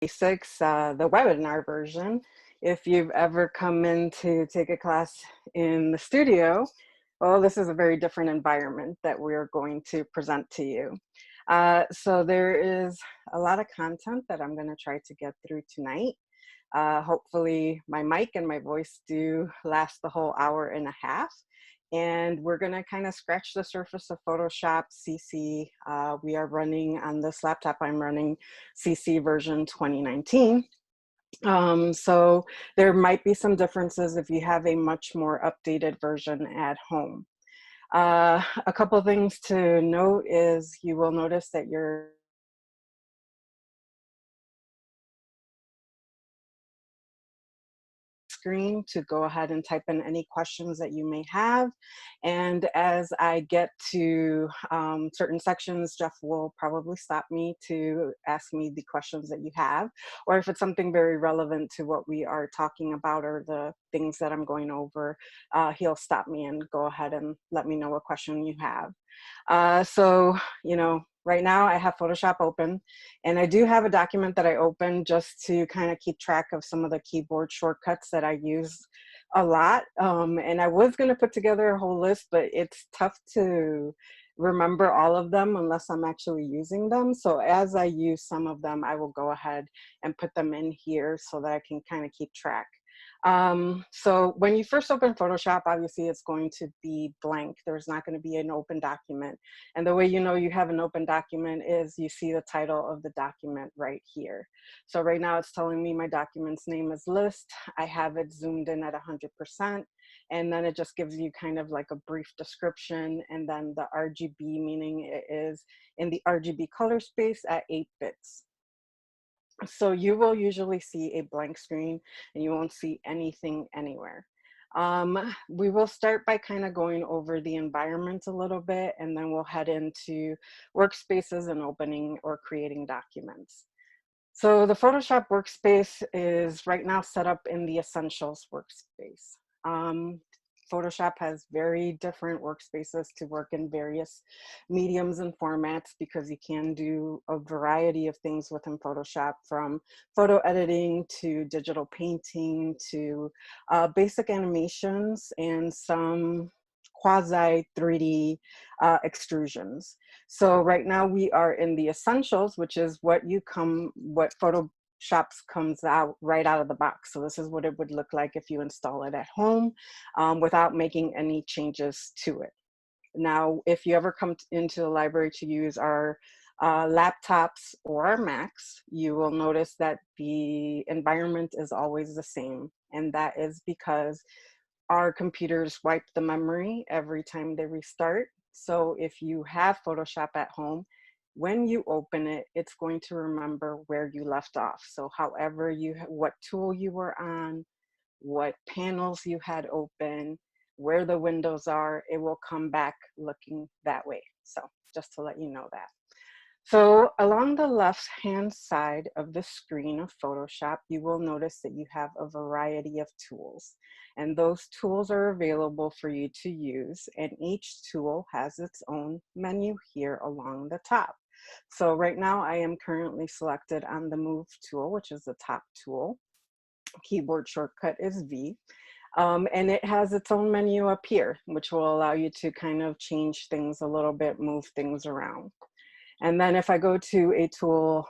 basics, the webinar version. If you've ever come in to take a class in the studio, well, this is a very different environment that we're going to present to you. So there is a lot of content that I'm going to try to get through tonight. Hopefully my mic and my voice do last the whole hour and a half. And we're gonna kind of scratch the surface of Photoshop CC. We are running on this laptop, I'm running CC version 2019. So there might be some differences if you have a much more updated version at home. A couple things to note is you will notice that your screen to go ahead and type in any questions that you may have. And as I get to certain sections, Jeff will probably stop me to ask me the questions that you have, or if it's something very relevant to what we are talking about or the things that I'm going over, he'll stop me and go ahead and let me know what question you have. So, you know, right now I have Photoshop open, and I do have a document that I open just to kind of keep track of some of the keyboard shortcuts that I use a lot. And I was going to put together a whole list, but it's tough to remember all of them unless I'm actually using them. So as I use some of them, I will go ahead and put them in here so that I can kind of keep track. So when you first open Photoshop, obviously it's going to be blank. There's not going to be an open document. And the way you know you have an open document is you see the title of the document right here. So right now it's telling me my document's name is list. I have it zoomed in at 100%. And then it just gives you kind of like a brief description. And then the RGB, meaning it is in the RGB color space at 8 bits. So you will usually see a blank screen and you won't see anything anywhere. We will start by kind of going over the environment a little bit, and then we'll head into workspaces and opening or creating documents. So the Photoshop workspace is right now set up in the Essentials workspace. Photoshop has very different workspaces to work in various mediums and formats because you can do a variety of things within Photoshop, from photo editing to digital painting to basic animations and some quasi 3D extrusions. So right now we are in the Essentials, which is what Photoshop comes out right out of the box. So this is what it would look like if you install it at home without making any changes to it. Now, if you ever come into the library to use our laptops or our Macs, you will notice that the environment is always the same. And that is because our computers wipe the memory every time they restart. So if you have Photoshop at home, when you open it, it's going to remember where you left off. So however what tool you were on, what panels you had open, where the windows are, it will come back looking that way. So just to let you know that. So along the left-hand side of the screen of Photoshop, you will notice that you have a variety of tools. And those tools are available for you to use. And each tool has its own menu here along the top. So right now I am currently selected on the Move tool, which is the top tool. Keyboard shortcut is V. And it has its own menu up here, which will allow you to kind of change things a little bit, move things around. And then if I go to a tool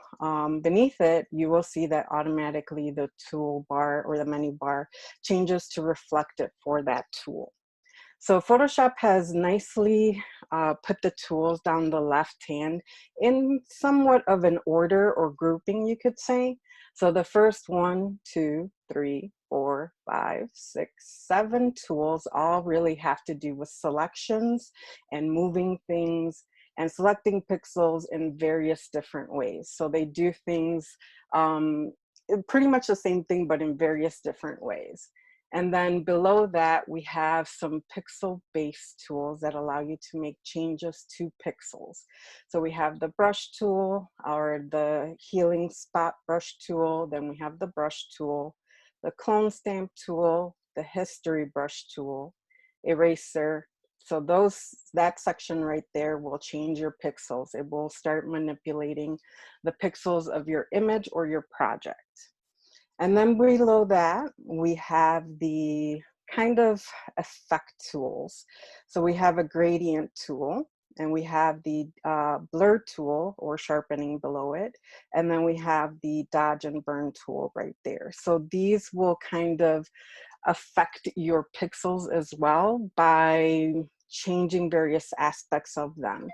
beneath it, you will see that automatically the toolbar or the menu bar changes to reflect it for that tool. So Photoshop has nicely put the tools down the left hand in somewhat of an order or grouping, you could say. So the first 1, 2, 3, 4, 5, 6, 7 tools all really have to do with selections and moving things and selecting pixels in various different ways. So they do things pretty much the same thing, but in various different ways. And then below that, we have some pixel-based tools that allow you to make changes to pixels. So we have the brush tool, or the healing spot brush tool. Then we have the brush tool, the clone stamp tool, the history brush tool, eraser, So that section right there will change your pixels. It will start manipulating the pixels of your image or your project. And then below that, we have the kind of effect tools. So we have a gradient tool, and we have the blur tool or sharpening below it. And then we have the dodge and burn tool right there. So these will kind of affect your pixels as well by changing various aspects of them.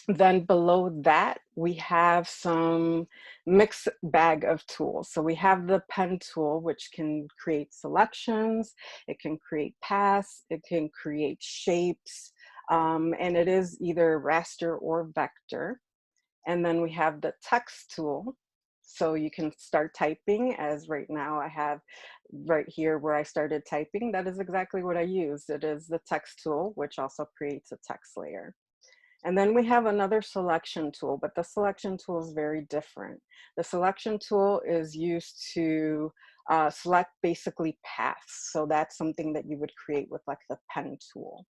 Then below that, we have some mixed bag of tools. So we have the pen tool, which can create selections, it can create paths, it can create shapes, and it is either raster or vector. And then we have the text tool. So you can start typing, as right now I have right here where I started typing. That is exactly what I use. It is the text tool, which also creates a text layer. And then we have another selection tool, but the selection tool is very different. The selection tool is used to select basically paths. So that's something that you would create with like the pen tool.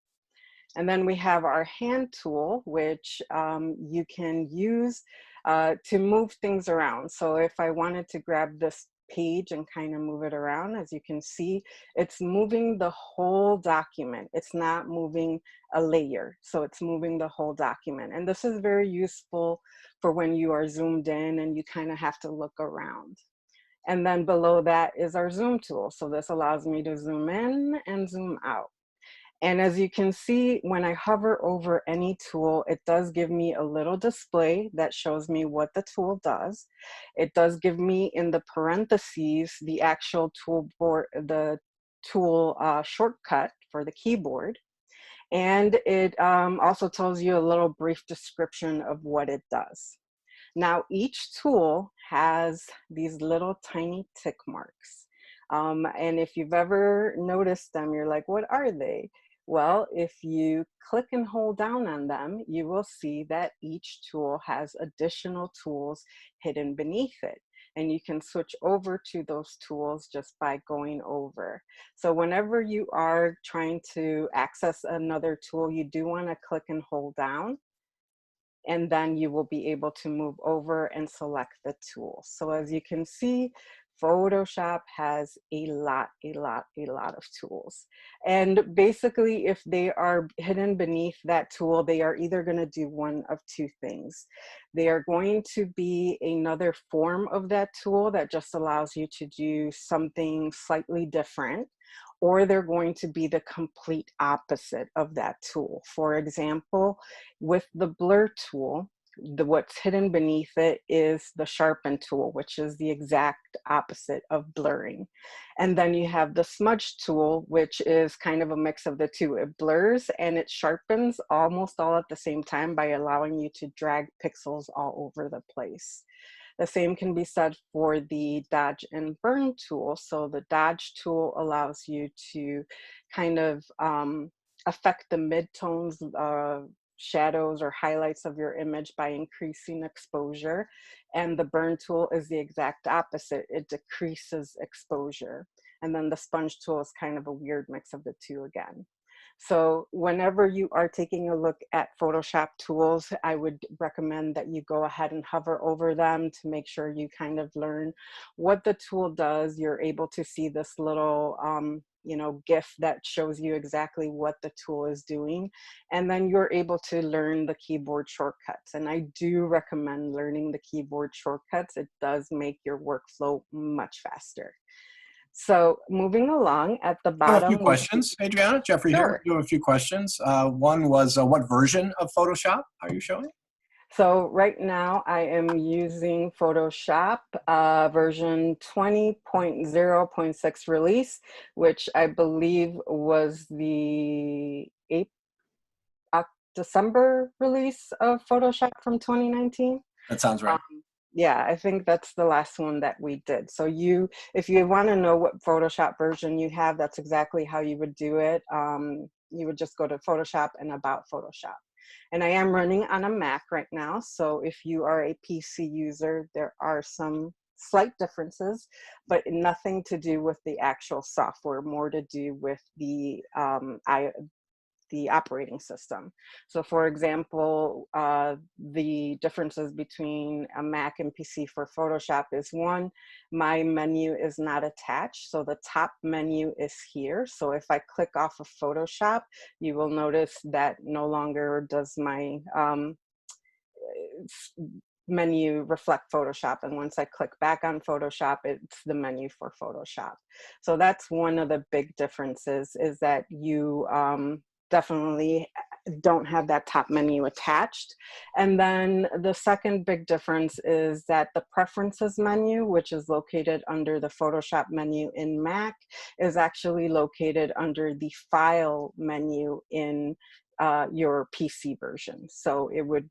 And then we have our hand tool, which you can use to move things around. So if I wanted to grab this page and kind of move it around, as you can see, it's moving the whole document. It's not moving a layer. So it's moving the whole document. And this is very useful for when you are zoomed in and you kind of have to look around. And then below that is our zoom tool. So this allows me to zoom in and zoom out. And as you can see, when I hover over any tool, it does give me a little display that shows me what the tool does. It does give me in the parentheses the actual the tool shortcut for the keyboard. And it also tells you a little brief description of what it does. Now, each tool has these little tiny tick marks. And if you've ever noticed them, you're like, what are they? Well, if you click and hold down on them, you will see that each tool has additional tools hidden beneath it. And you can switch over to those tools just by going over. So whenever you are trying to access another tool, you do want to click and hold down, and then you will be able to move over and select the tool. So as you can see, Photoshop has a lot of tools. And basically, if they are hidden beneath that tool, they are either going to do one of two things. They are going to be another form of that tool that just allows you to do something slightly different, or they're going to be the complete opposite of that tool. For example, with the blur tool, what's hidden beneath it is the sharpen tool, which is the exact opposite of blurring. And then you have the smudge tool, which is kind of a mix of the two. It blurs and it sharpens almost all at the same time by allowing you to drag pixels all over the place. The same can be said for the dodge and burn tool. So the dodge tool allows you to kind of affect the midtones, shadows or highlights of your image by increasing exposure. And the burn tool is the exact opposite. It decreases exposure. And then the sponge tool is kind of a weird mix of the two again. So whenever you are taking a look at Photoshop tools, I would recommend that you go ahead and hover over them to make sure you kind of learn what the tool does. You're able to see this little GIF that shows you exactly what the tool is doing. And then you're able to learn the keyboard shortcuts. And I do recommend learning the keyboard shortcuts. It does make your workflow much faster. So moving along at the I have a few bottom, questions, Adriana. Jeffrey here. sure. You have a few questions. One was, what version of Photoshop are you showing? So right now I am using Photoshop version 20.0.6 release, which I believe was the December release of Photoshop from 2019. That sounds right. Yeah, I think that's the last one that we did. So if you want to know what Photoshop version you have, that's exactly how you would do it. You would just go to Photoshop and About Photoshop. And I am running on a Mac right now. So if you are a PC user, there are some slight differences, but nothing to do with the actual software, more to do with the operating system. So for example, the differences between a Mac and PC for Photoshop is one, my menu is not attached. So the top menu is here. So if I click off of Photoshop, you will notice that no longer does my menu reflect Photoshop. And once I click back on Photoshop, it's the menu for Photoshop. So that's one of the big differences, is that you definitely don't have that top menu attached. And then the second big difference is that the preferences menu, which is located under the Photoshop menu in Mac, is actually located under the file menu in your PC version. So it would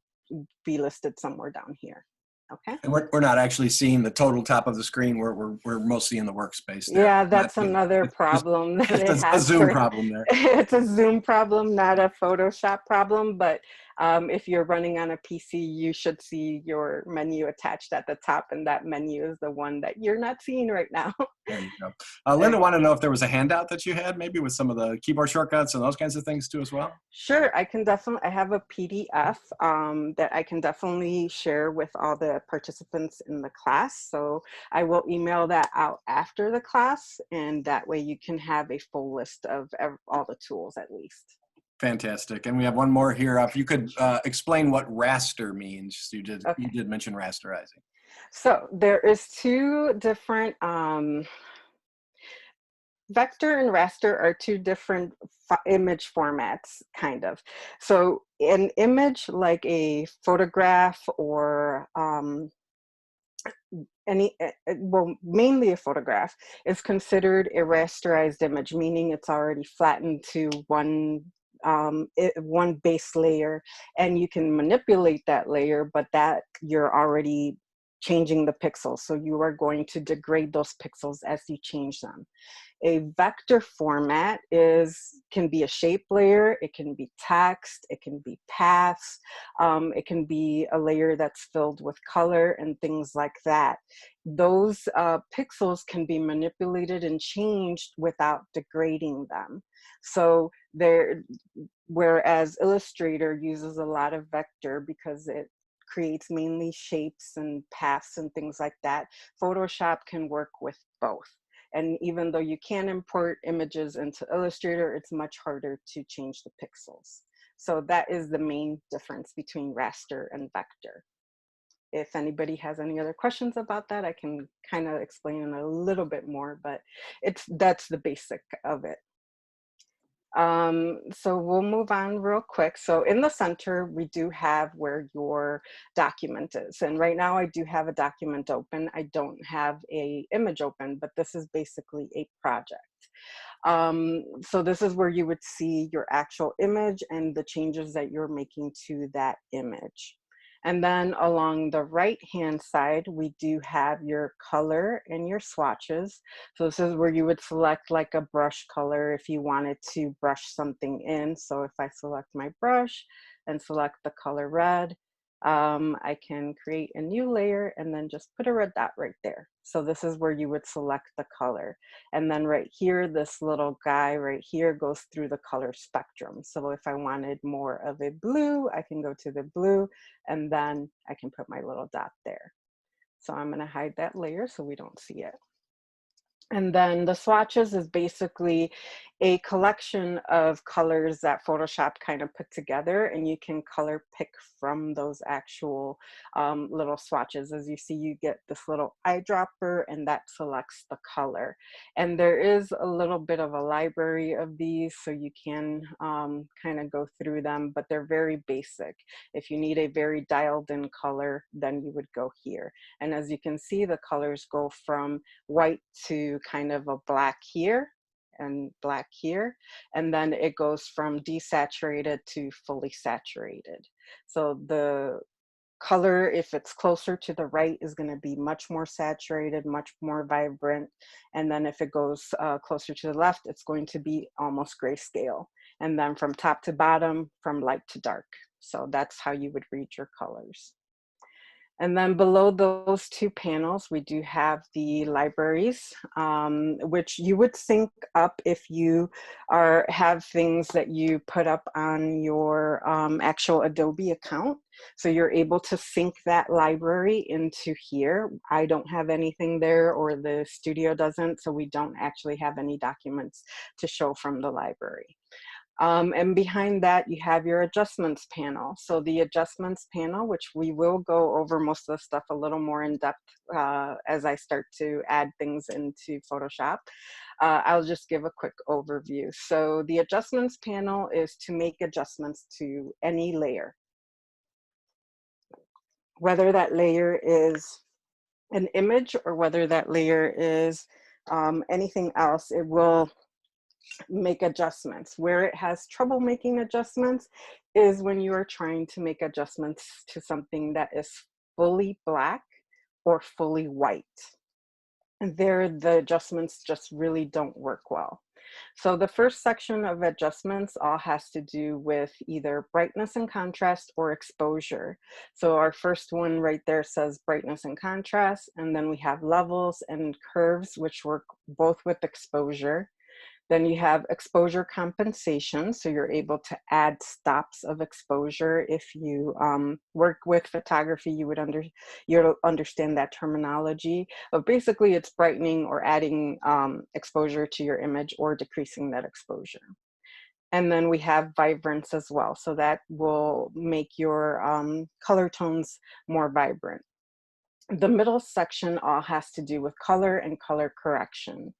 be listed somewhere down here. Okay. And we're not actually seeing the total top of the screen. We're mostly in the workspace there. Yeah, Not, that's another problem that it it's a has Zoom for, problem there. it's a Zoom problem, not a Photoshop problem, but if you're running on a PC, you should see your menu attached at the top, and that menu is the one that you're not seeing right now. There you go. Linda wanted to know if there was a handout that you had, maybe with some of the keyboard shortcuts and those kinds of things too as well. Sure, I can definitely, I have a PDF that I can definitely share with all the participants in the class. So I will email that out after the class, and that way you can have a full list of all the tools at least. Fantastic. And we have one more here. If you could explain what raster means. You Okay. did mention rasterizing. So there is two different, vector and raster are two different image formats, kind of. So an image like a photograph or well, mainly a photograph, is considered a rasterized image, meaning it's already flattened to one base layer, and you can manipulate that layer, but that you're already changing the pixels. So you are going to degrade those pixels as you change them. A vector format can be a shape layer, it can be text, it can be paths, it can be a layer that's filled with color and things like that. Those pixels can be manipulated and changed without degrading them. So whereas Illustrator uses a lot of vector because it creates mainly shapes and paths and things like that, Photoshop can work with both. And even though you can import images into Illustrator, it's much harder to change the pixels. So that is the main difference between raster and vector. If anybody has any other questions about that, I can kind of explain in a little bit more, but that's the basic of it. So we'll move on real quick. So in the center, we do have where your document is. And right now I do have a document open. I don't have a image open, but this is basically a project. So this is where you would see your actual image and the changes that you're making to that image. And then along the right-hand side, we do have your color and your swatches. So this is where you would select like a brush color if you wanted to brush something in. So if I select my brush and select the color red, I can create a new layer and then just put a red dot right there. So this is where you would select the color. And then right here, this little guy right here goes through the color spectrum. So if I wanted more of a blue, I can go to the blue, and then I can put my little dot there. So I'm going to hide that layer so we don't see it. And then the swatches is basically a collection of colors that Photoshop kind of put together, and you can color pick from those actual little swatches. As you see, you get this little eyedropper, and that selects the color. And there is a little bit of a library of these, so you can kind of go through them, but they're very basic. If you need a very dialed in color, then you would go here. And as you can see, the colors go from white to kind of a black here and black here, and then it goes from desaturated to fully saturated. So the color, if it's closer to the right, is going to be much more saturated, much more vibrant, and then if it goes closer to the left, it's going to be almost grayscale. And then from top to bottom, from light to dark. So that's how you would read your colors. And then below those two panels, we do have the libraries, which you would sync up if you have things that you put up on your actual Adobe account. So you're able to sync that library into here. I don't have anything there, or the studio doesn't, so we don't actually have any documents to show from the library. And behind that, you have your adjustments panel. So the adjustments panel, which we will go over most of the stuff a little more in depth as I start to add things into Photoshop. I'll just give a quick overview. So the adjustments panel is to make adjustments to any layer. Whether that layer is an image or whether that layer is anything else, it will make adjustments. Where it has trouble making adjustments is when you are trying to make adjustments to something that is fully black or fully white. And there, the adjustments just really don't work well. So the first section of adjustments all has to do with either brightness and contrast or exposure. So our first one right there says brightness and contrast, and then we have levels and curves, which work both with exposure. Then you have exposure compensation. So you're able to add stops of exposure. If you work with photography, you'll understand that terminology. But basically it's brightening or adding exposure to your image or decreasing that exposure. And then we have vibrance as well. So that will make your color tones more vibrant. The middle section all has to do with color and color correction.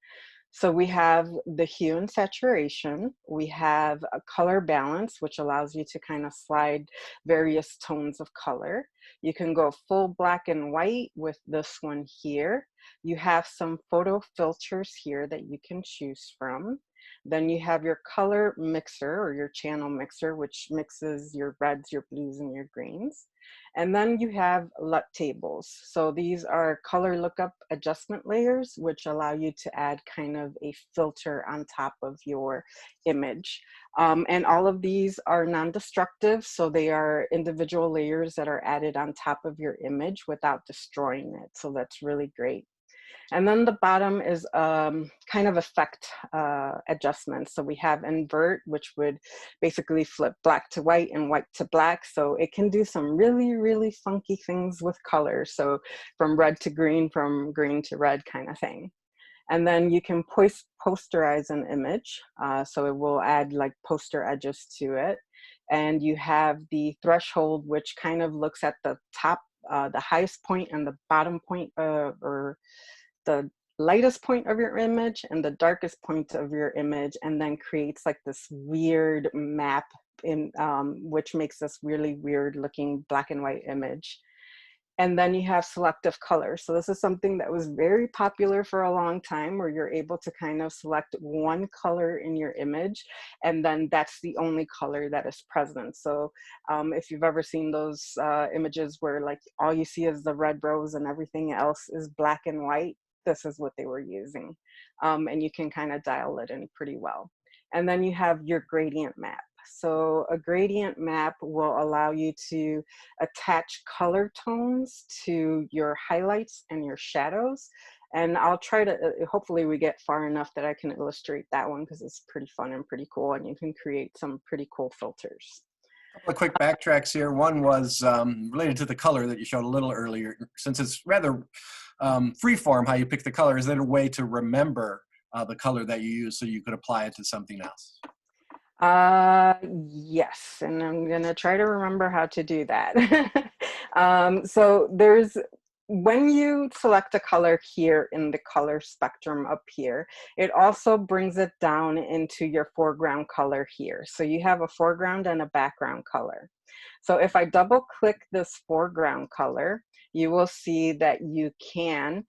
So we have the hue and saturation, we have a color balance, which allows you to kind of slide various tones of color. You can go full black and white with this one here. You have some photo filters here that you can choose from. Then you have your color mixer or your channel mixer, which mixes your reds, your blues, and your greens. And then you have LUT tables. So these are color lookup adjustment layers, which allow you to add kind of a filter on top of your image. And all of these are non-destructive, so they are individual layers that are added on top of your image without destroying it. So that's really great. And then the bottom is kind of effect adjustments. So we have invert, which would basically flip black to white and white to black. So it can do some really, really funky things with color. So from red to green, from green to red kind of thing. And then you can posterize an image. So it will add like poster edges to it. And you have the threshold, which kind of looks at the top, the highest point and the bottom point or the lightest point of your image and the darkest point of your image, and then creates like this weird map in which makes this really weird looking black and white image. And then you have selective color. So this is something that was very popular for a long time, where you're able to kind of select one color in your image, and then that's the only color that is present. So if you've ever seen those images where like all you see is the red rose and everything else is black and white, this is what they were using. And you can kind of dial it in pretty well. And then you have your gradient map. So a gradient map will allow you to attach color tones to your highlights and your shadows. And I'll try to, hopefully we get far enough that I can illustrate that one, because it's pretty fun and pretty cool, and you can create some pretty cool filters. A couple of quick backtracks here. One was related to the color that you showed a little earlier. Since it's rather freeform how you pick the color, is there a way to remember the color that you use so you could apply it to something else? Yes, and I'm gonna try to remember how to do that. So when you select a color here in the color spectrum up here, it also brings it down into your foreground color here. So you have a foreground and a background color. So if I double click this foreground color, you will see that you can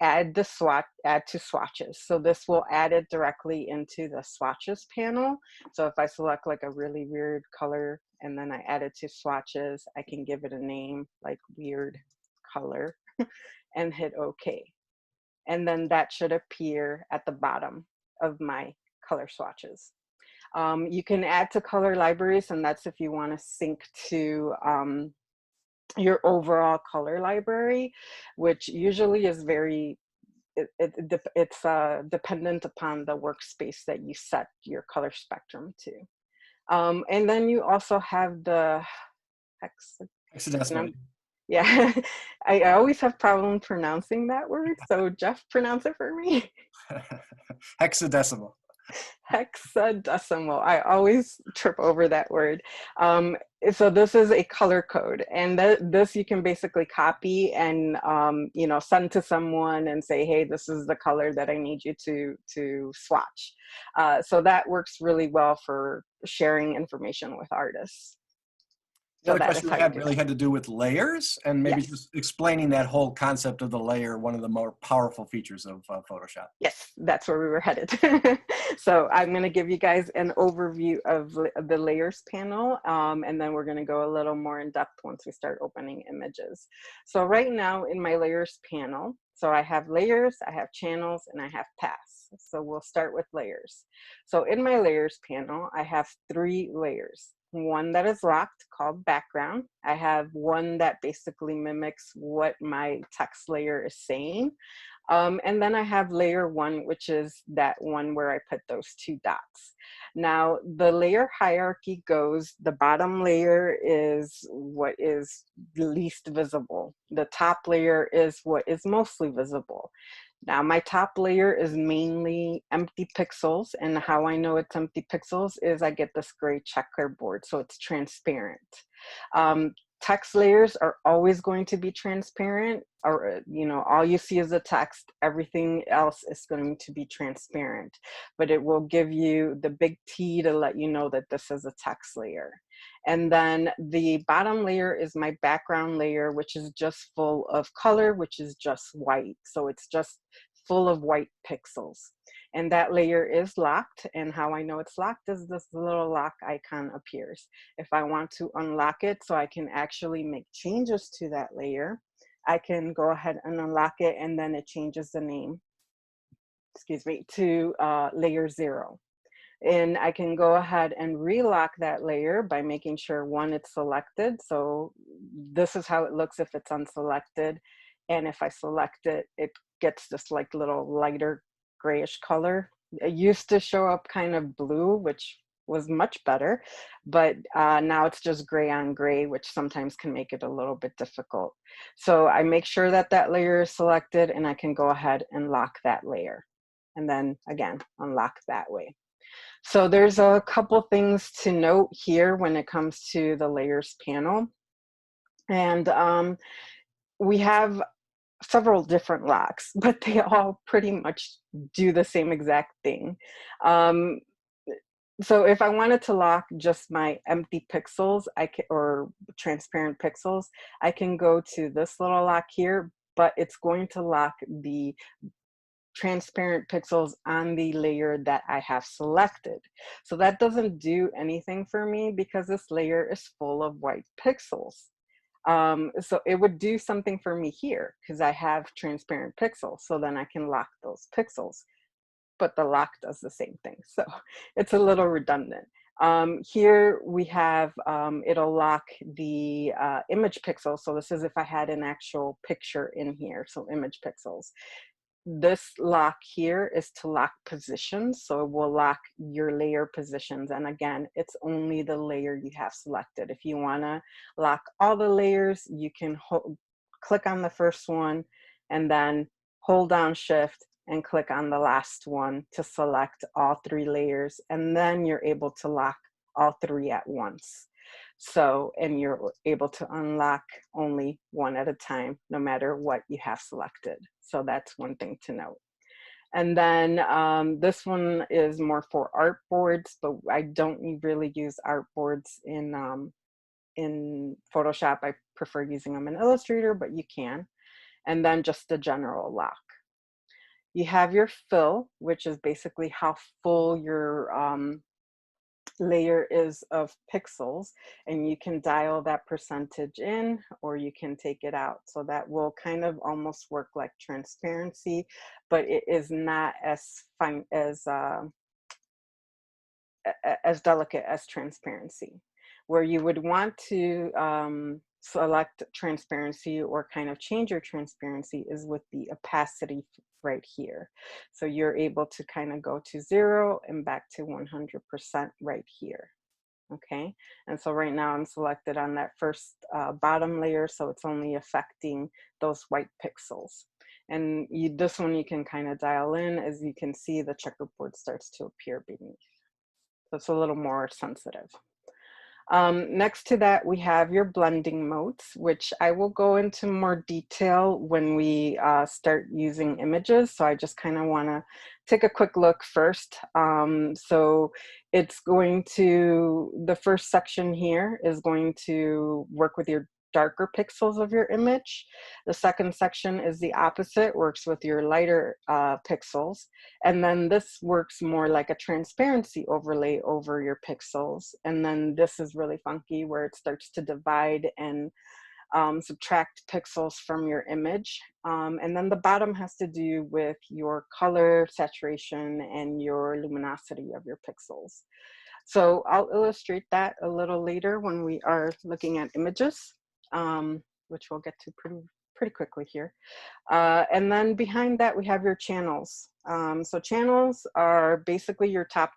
add to swatches. So this will add it directly into the swatches panel. So if I select like a really weird color and then I add it to swatches, I can give it a name like weird color and hit OK. And then that should appear at the bottom of my color swatches. You can add to color libraries, and that's if you want to sync to your overall color library, which usually is very it's dependent upon the workspace that you set your color spectrum to. And then you also have the hex, and Hexadecimal. I'm, yeah, I always have problem pronouncing that word. So Jeff, pronounce it for me. Hexadecimal. Hexadecimal. I always trip over that word. Um, so this is a color code, and this you can basically copy and send to someone and say, hey, this is the color that I need you to swatch. So that works really well for sharing information with artists. The So other that is question how I you had do really that. had to do with layers and maybe Yes. just explaining that whole concept of the layer, one of the more powerful features of Photoshop. Yes, that's where we were headed. So I'm going to give you guys an overview of the layers panel, and then we're going to go a little more in depth once we start opening images. So right now in my layers panel, so I have layers, I have channels, and I have paths. So we'll start with layers. So in my layers panel, I have 3 layers. One that is locked called background. I have one that basically mimics what my text layer is saying. And then I have layer 1, which is that one where I put those 2 dots. Now, the layer hierarchy goes, the bottom layer is what is least visible. The top layer is what is mostly visible. Now, my top layer is mainly empty pixels, and how I know it's empty pixels is I get this gray checkerboard, so it's transparent. Um, Text layers are always going to be transparent, or all you see is the text, everything else is going to be transparent, but it will give you the big T to let you know that this is a text layer. And then the bottom layer is my background layer, which is just full of color, which is just white. So it's just full of white pixels. And that layer is locked. And how I know it's locked is this little lock icon appears. If I want to unlock it so I can actually make changes to that layer, I can go ahead and unlock it, and then it changes the name, excuse me, to layer 0. And I can go ahead and relock that layer by making sure, one, it's selected. So this is how it looks if it's unselected. And if I select it, it gets this like little lighter grayish color. It used to show up kind of blue, which was much better, but now it's just gray on gray, which sometimes can make it a little bit difficult. So I make sure that that layer is selected, and I can go ahead and lock that layer. And then again, unlock that way. So there's a couple things to note here when it comes to the layers panel. And we have several different locks, but they all pretty much do the same exact thing. Um, so if I wanted to lock just my empty pixels, or transparent pixels, I can go to this little lock here, but it's going to lock the transparent pixels on the layer that I have selected. So that doesn't do anything for me because this layer is full of white pixels. So it would do something for me here because I have transparent pixels. So then I can lock those pixels, but the lock does the same thing. So it's a little redundant. Here we have, it'll lock the image pixels. So this is if I had an actual picture in here, so image pixels. This lock here is to lock positions, so it will lock your layer positions. And again, it's only the layer you have selected. If you want to lock all the layers, you can click on the first one and then hold down Shift and click on the last one to select all 3 layers, and then you're able to lock all 3 at once. So, and you're able to unlock only one at a time, no matter what you have selected. So that's one thing to note. And then this one is more for artboards, but I don't really use artboards in Photoshop. I prefer using them in Illustrator, but you can. And then just the general lock. You have your fill, which is basically how full your layer is of pixels, and you can dial that percentage in or you can take it out. So that will kind of almost work like transparency, but it is not as fine as delicate as transparency. Where you would want to select transparency or kind of change your transparency is with the opacity right here. So you're able to kind of go to 0 and back to 100% right here. Okay, and so right now I'm selected on that first bottom layer, so it's only affecting those white pixels. And this one you can kind of dial in. As you can see, the checkerboard starts to appear beneath. So it's a little more sensitive. Next to that, we have your blending modes, which I will go into more detail when we start using images. So I just kind of want to take a quick look first. So it's going to, the first section here is going to work with your darker pixels of your image. The second section is the opposite, works with your lighter pixels. And then this works more like a transparency overlay over your pixels. And then this is really funky where it starts to divide and subtract pixels from your image. And then the bottom has to do with your color, saturation, and your luminosity of your pixels. So I'll illustrate that a little later when we are looking at images, which we'll get to pretty quickly here. And then behind that, we have your channels. So channels are basically your top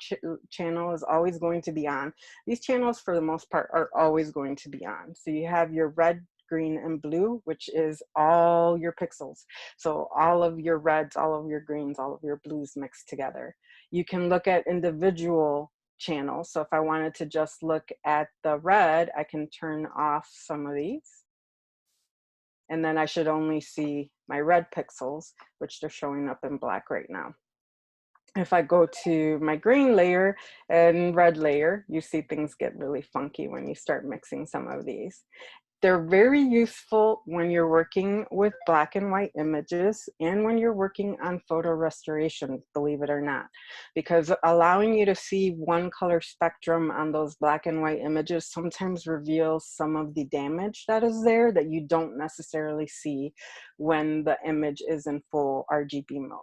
channel is always going to be on. These channels, for the most part, are always going to be on. So you have your red, green, and blue, which is all your pixels. So all of your reds, all of your greens, all of your blues mixed together. You can look at individual channels. So if I wanted to just look at the red, I can turn off some of these. And then I should only see my red pixels, which they're showing up in black right now. If I go to my green layer and red layer, you see things get really funky when you start mixing some of these. They're very useful when you're working with black and white images and when you're working on photo restoration, believe it or not, because allowing you to see one color spectrum on those black and white images sometimes reveals some of the damage that is there that you don't necessarily see when the image is in full RGB mode.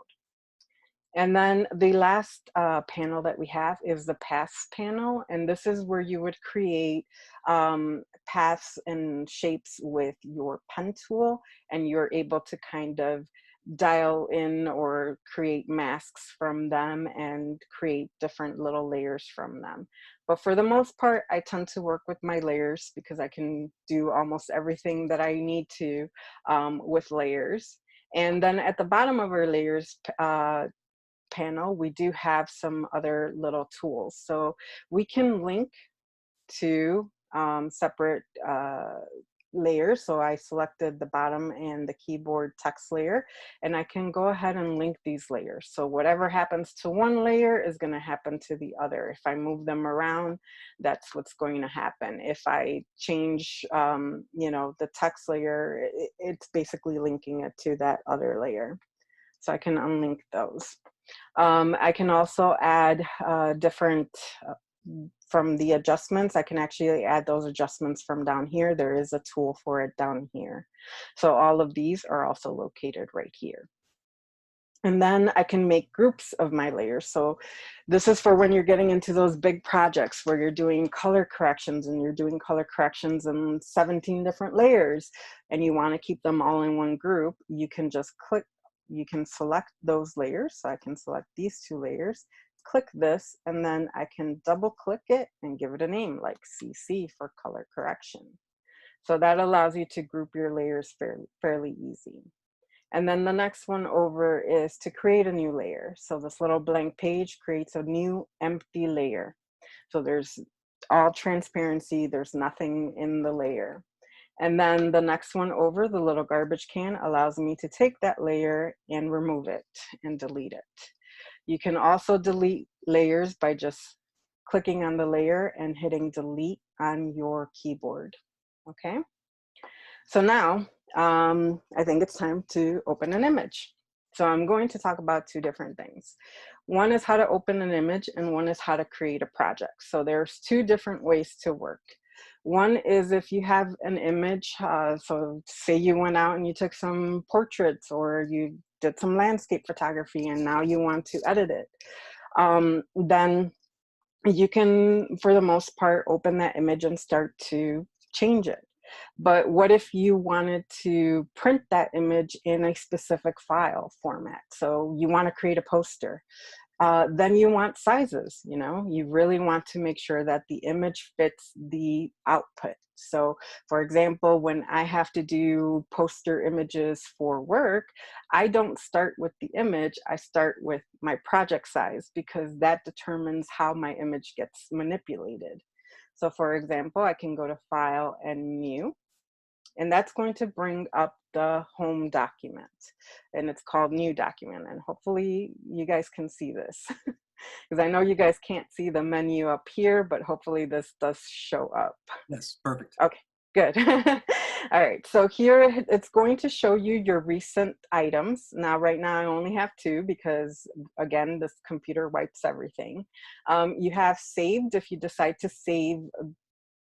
And then the last panel that we have is the paths panel. And this is where you would create paths and shapes with your pen tool. And you're able to kind of dial in or create masks from them and create different little layers from them. But for the most part, I tend to work with my layers because I can do almost everything that I need to with layers. And then at the bottom of our layers panel, we do have some other little tools. So we can link to separate layers. So I selected the bottom and the keyboard text layer, and I can go ahead and link these layers. So whatever happens to one layer is going to happen to the other. If I move them around, that's what's going to happen. If I change, you know, the text layer, it's basically linking it to that other layer. So I can unlink those. I can also add different, from the adjustments, I can actually add those adjustments from down here. There is a tool for it down here. So all of these are also located right here. And then I can make groups of my layers. So this is for when you're getting into those big projects where you're doing color corrections and you're doing color corrections in 17 different layers and you want to keep them all in one group. You can just click, you can select those layers. So I can select these two layers, click this, and then I can double click it and give it a name like CC for color correction. So that allows you to group your layers fairly easy. And then the next one over is to create a new layer. So this little blank page creates a new empty layer. So there's all transparency, there's nothing in the layer. And then the next one over, the little garbage can, allows me to take that layer and remove it and delete it. You can also delete layers by just clicking on the layer and hitting delete on your keyboard. Okay, so now I think it's time to open an image. So I'm going to talk about two different things. One is how to open an image and one is how to create a project. So there's two different ways to work. One is if you have an image, so say you went out and you took some portraits or you did some landscape photography and now you want to edit it, then you can, for the most part, open that image and start to change it. But what if you wanted to print that image in a specific file format? So you want to create a poster. Then you want sizes, you know, you really want to make sure that the image fits the output. So for example, when I have to do poster images for work, I don't start with the image, I start with my project size, because that determines how my image gets manipulated. So for example, I can go to File and New, and that's going to bring up the home document, and it's called New Document, and hopefully you guys can see this because I know you guys can't see the menu up here, but hopefully this does show up. Yes, perfect. Okay, good. All right, so here it's going to show you your recent items. Now, right now I only have two because, again, this computer wipes everything. You have saved, if you decide to save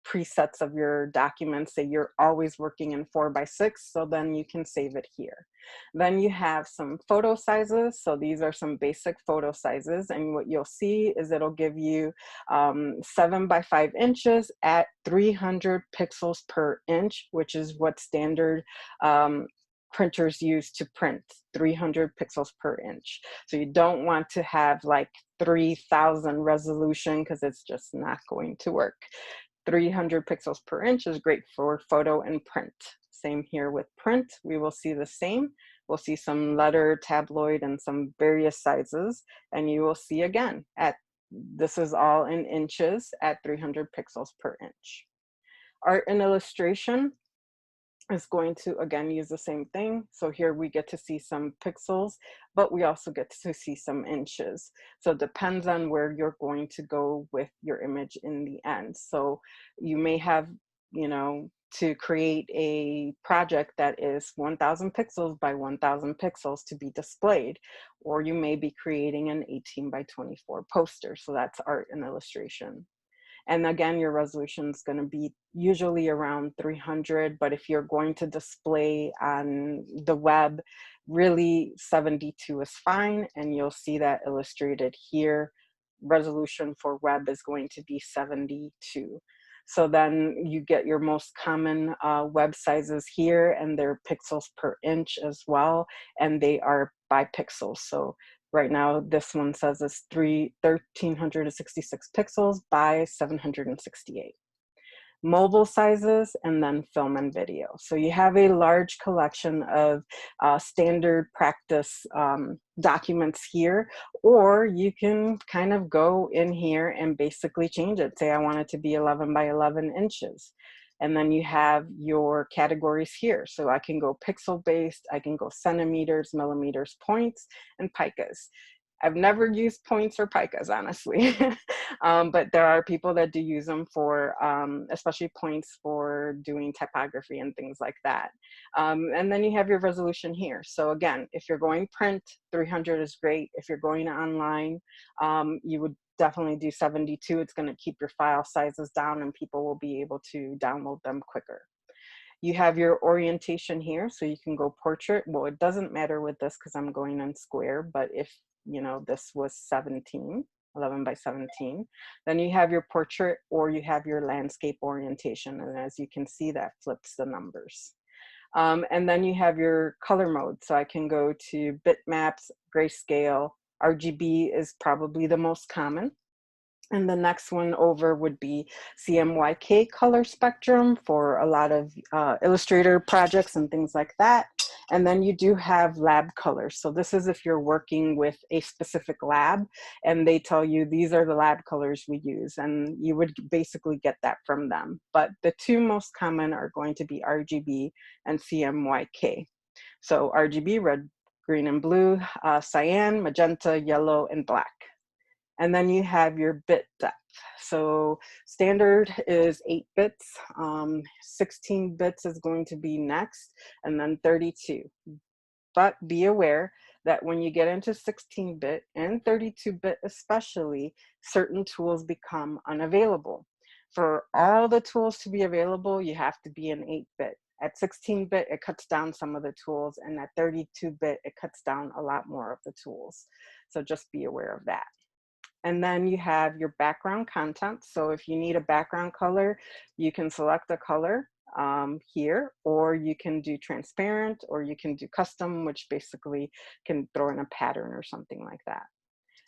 presets of your documents, say you're always working in 4x6, so then you can save it here. Then you have some photo sizes. So these are some basic photo sizes, and what you'll see is it'll give you 7x5 inches at 300 pixels per inch, which is what standard printers use to print, 300 pixels per inch. So you don't want to have like 3000 resolution, because it's just not going to work. 300 pixels per inch is great for photo and print. Same here with print, we will see the same. We'll see some letter, tabloid, and some various sizes, and you will see again, this is all in inches at 300 pixels per inch. Art and illustration is going to, again, use the same thing. So here we get to see some pixels, but we also get to see some inches. So it depends on where you're going to go with your image in the end. So you may have, you know, to create a project that is 1000 pixels by 1000 pixels to be displayed, or you may be creating an 18x24 poster. So that's art and illustration. And again, your resolution is going to be usually around 300, but if you're going to display on the web, really 72 is fine, and you'll see that illustrated here. Resolution for web is going to be 72. So then you get your most common web sizes here, and they're pixels per inch as well, and they are by pixels. So right now, this one says it's 1366 pixels by 768. Mobile sizes, and then film and video. So you have a large collection of standard practice documents here, or you can kind of go in here and basically change it. Say I want it to be 11 by 11 inches. And then you have your categories here. So I can go pixel based, I can go centimeters, millimeters, points, and picas. I've never used points or picas, honestly, but there are people that do use them for, especially points for doing typography and things like that. And then you have your resolution here. So again, if you're going print, 300 is great. If you're going online, you would definitely do 72. It's going to keep your file sizes down, and people will be able to download them quicker. You have your orientation here, so you can go portrait. Well, it doesn't matter with this because I'm going in square, but if, you know, this was 11 by 17, then you have your portrait, or you have your landscape orientation. And as you can see, that flips the numbers. And then you have your color mode. So I can go to bitmaps, grayscale. RGB is probably the most common. And the next one over would be CMYK color spectrum for a lot of Illustrator projects and things like that. And then you do have lab colors. So this is if you're working with a specific lab and they tell you these are the lab colors we use, and you would basically get that from them. But the two most common are going to be RGB and CMYK. So RGB, red, green, and blue, cyan, magenta, yellow, and black. And then you have your bit depth. So standard is 8 bits, 16 bits is going to be next, and then 32. But be aware that when you get into 16-bit and 32-bit especially, certain tools become unavailable. For all the tools to be available, you have to be an 8-bit. At 16-bit, it cuts down some of the tools, and at 32-bit, it cuts down a lot more of the tools. So just be aware of that. And then you have your background content. So if you need a background color, you can select a color. here, or you can do transparent, or you can do custom, which basically can throw in a pattern or something like that.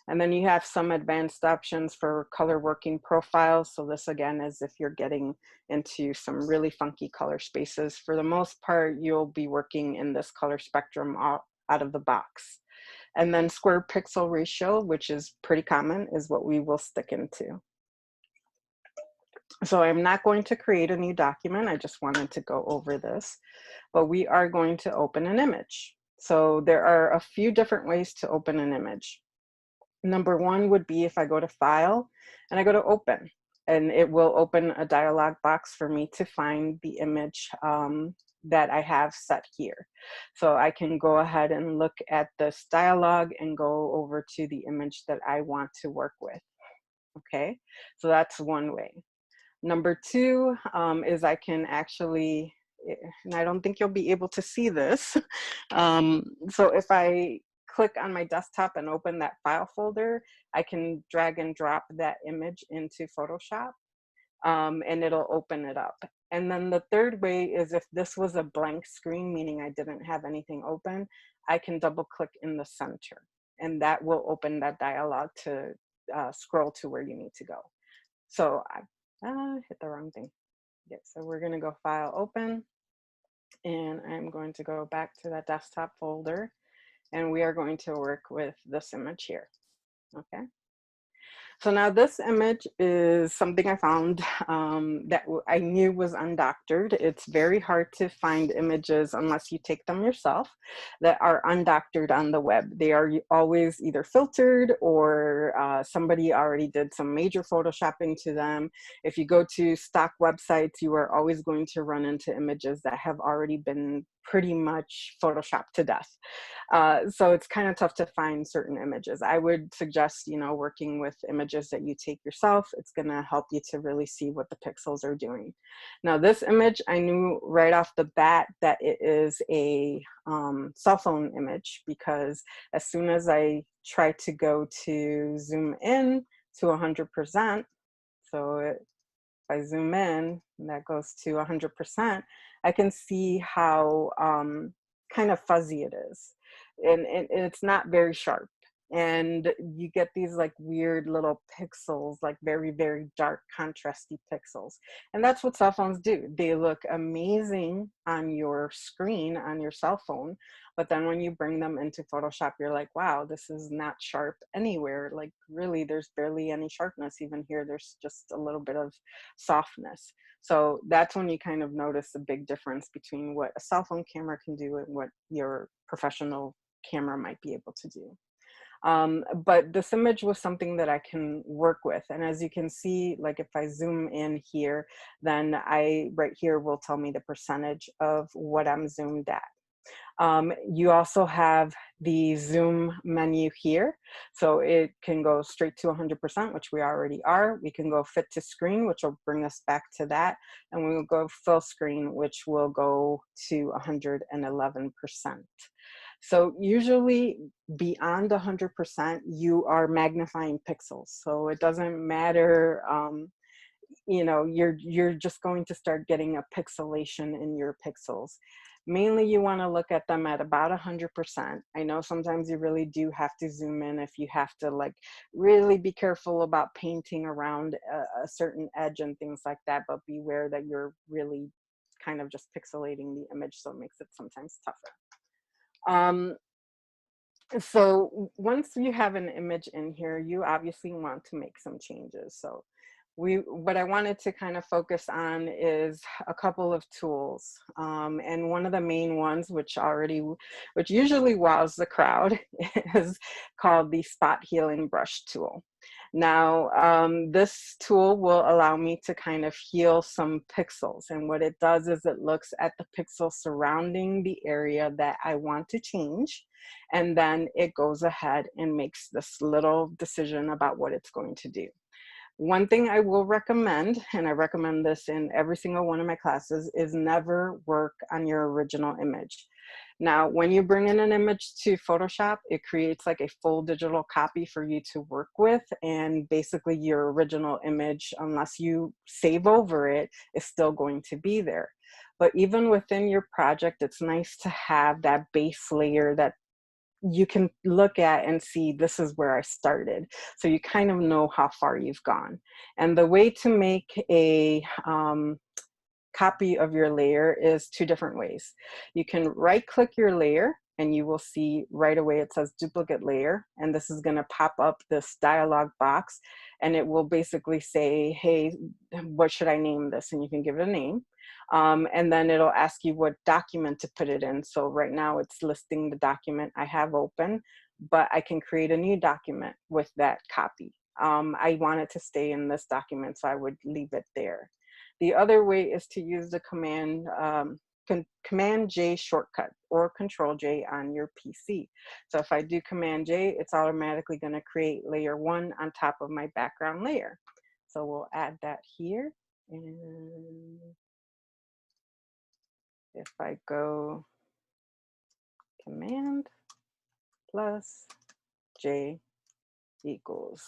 And then you have some advanced options for color working profiles. So this again is if you're getting into some really funky color spaces. For the most part, you'll be working in this color spectrum out of the box. And then square pixel ratio, which is pretty common, is what we will stick into. So I'm not going to create a new document. I just wanted to go over this, but we are going to open an image. So there are a few different ways to open an image. Number one would be if I go to File and I go to Open, and it will open a dialog box for me to find the image that I have set here. So I can go ahead and look at this dialog and go over to the image that I want to work with. Okay, so that's one way. Number two is I can actually, and I don't think you'll be able to see this. So if I click on my desktop and open that file folder, I can drag and drop that image into Photoshop, and it'll open it up. And then the third way is if this was a blank screen, meaning I didn't have anything open, I can double click in the center, and that will open that dialog to scroll to where you need to go. So I hit the wrong thing. Yeah, so we're gonna go File, Open, and I'm going to go back to that desktop folder, and we are going to work with this image here, okay? So now this image is something I found that I knew was undoctored. It's very hard to find images unless you take them yourself that are undoctored on the web. They are always either filtered or somebody already did some major photoshopping to them. If you go to stock websites, you are always going to run into images that have already been pretty much photoshopped to death. So it's kind of tough to find certain images. I would suggest, working with images that you take yourself. It's going to help you to really see what the pixels are doing. Now, this image, I knew right off the bat that it is a cell phone image, because as soon as I try to go to zoom in to 100%, so if I zoom in, and that goes to 100%, I can see how kind of fuzzy it is. And it's not very sharp. And you get these like weird little pixels, like very, very dark, contrasty pixels. And that's what cell phones do. They look amazing on your screen, on your cell phone. But then when you bring them into Photoshop, you're like, wow, this is not sharp anywhere. Like really, there's barely any sharpness. Even here, there's just a little bit of softness. So that's when you kind of notice a big difference between what a cell phone camera can do and what your professional camera might be able to do. But this image was something that I can work with. And as you can see, like if I zoom in here, then right here will tell me the percentage of what I'm zoomed at. You also have the zoom menu here. So it can go straight to 100%, which we already are. We can go fit to screen, which will bring us back to that. And we will go full screen, which will go to 111%. So usually beyond 100%, you are magnifying pixels. So it doesn't matter, you're just going to start getting a pixelation in your pixels. Mainly you want to look at them at about 100%. I know sometimes you really do have to zoom in if you have to like really be careful about painting around a certain edge and things like that, but beware that you're really kind of just pixelating the image, so it makes it sometimes tougher. So once you have an image in here, you obviously want to make some changes. So what I wanted to kind of focus on is a couple of tools. And one of the main ones, which usually wows the crowd, is called the Spot Healing Brush tool. Now, this tool will allow me to kind of heal some pixels. And what it does is it looks at the pixels surrounding the area that I want to change. And then it goes ahead and makes this little decision about what it's going to do. One thing I will recommend, and I recommend this in every single one of my classes, is never work on your original image. Now, when you bring in an image to Photoshop, it creates like a full digital copy for you to work with. And basically your original image, unless you save over it, is still going to be there. But even within your project, it's nice to have that base layer that you can look at and see, this is where I started. So you kind of know how far you've gone. And the way to make a copy of your layer is two different ways. You can right click your layer and you will see right away it says duplicate layer, and this is going to pop up this dialog box, and it will basically say, hey, what should I name this? And you can give it a name. And then it'll ask you what document to put it in. So right now it's listing the document I have open, but I can create a new document with that copy. I want it to stay in this document, so I would leave it there. The other way is to use the Command J shortcut or Control J on your PC. So if I do Command J, it's automatically going to create layer 1 on top of my background layer. So we'll add that here. And if I go Command plus J equals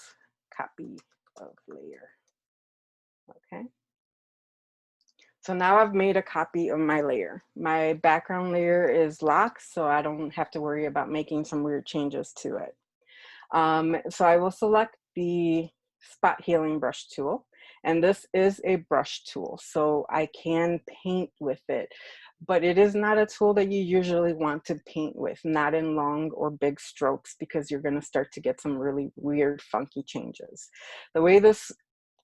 copy of layer. Okay. So now I've made a copy of my layer. My background layer is locked, so I don't have to worry about making some weird changes to it. So I will select the spot healing brush tool, and this is a brush tool, so I can paint with it, but it is not a tool that you usually want to paint with, not in long or big strokes, because you're going to start to get some really weird, funky changes. The way this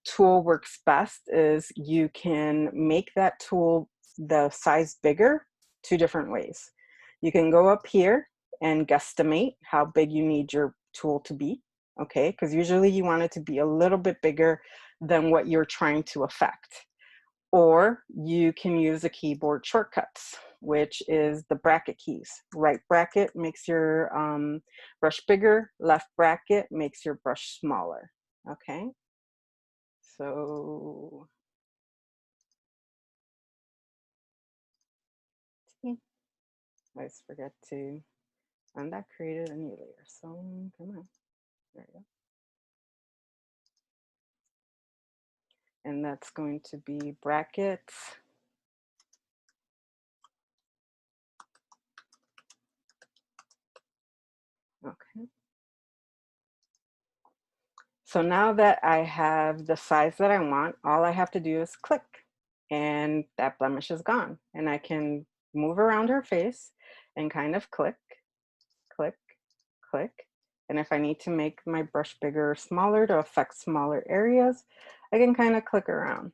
tool works best is you can make that tool the size bigger two different ways. You can go up here and guesstimate how big you need your tool to be, okay? Because usually you want it to be a little bit bigger than what you're trying to affect. Or you can use the keyboard shortcuts, which is the bracket keys. Right bracket makes your brush bigger, left bracket makes your brush smaller, okay? So I always forget to, and that created a new layer. So come on, there you go. And that's going to be brackets. Okay. So now that I have the size that I want, all I have to do is click, and that blemish is gone. And I can move around her face and kind of click, click, click. And if I need to make my brush bigger or smaller to affect smaller areas, I can kind of click around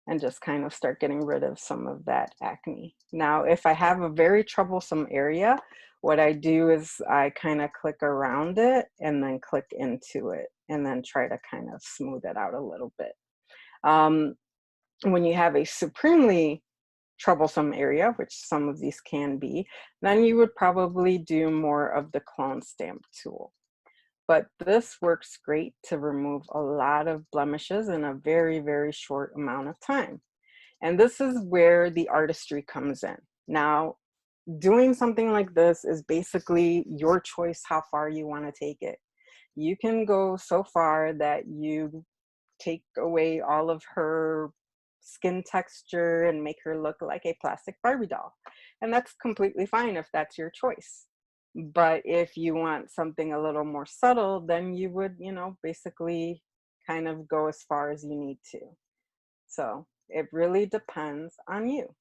and just kind of start getting rid of some of that acne. Now, if I have a very troublesome area, what I do is I kind of click around it and then click into it and then try to kind of smooth it out a little bit. When you have a supremely troublesome area, which some of these can be, then you would probably do more of the clone stamp tool. But this works great to remove a lot of blemishes in a very, very short amount of time. And this is where the artistry comes in. Now, doing something like this is basically your choice how far you want to take it. You can go so far that you take away all of her skin texture and make her look like a plastic Barbie doll. And that's completely fine if that's your choice. But if you want something a little more subtle, then you would, you know, basically kind of go as far as you need to. So it really depends on you.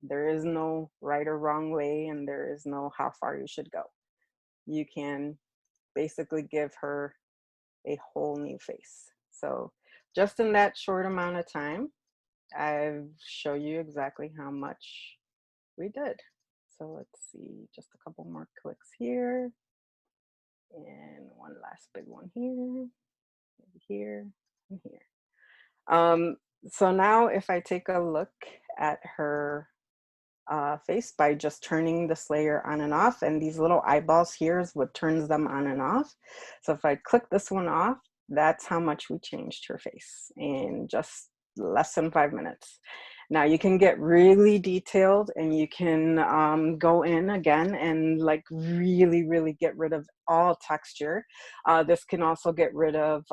There is no right or wrong way, and there is no how far you should go. You can basically give her a whole new face. So just in that short amount of time, I've show you exactly how much we did. So let's see, just a couple more clicks here. And one last big one here, maybe here, and here. So now if I take a look at her face by just turning this layer on and off, and these little eyeballs here is what turns them on and off. So if I click this one off, that's how much we changed her face in just less than 5 minutes. Now you can get really detailed, and you can go in again and like really, really get rid of all texture. This can also get rid of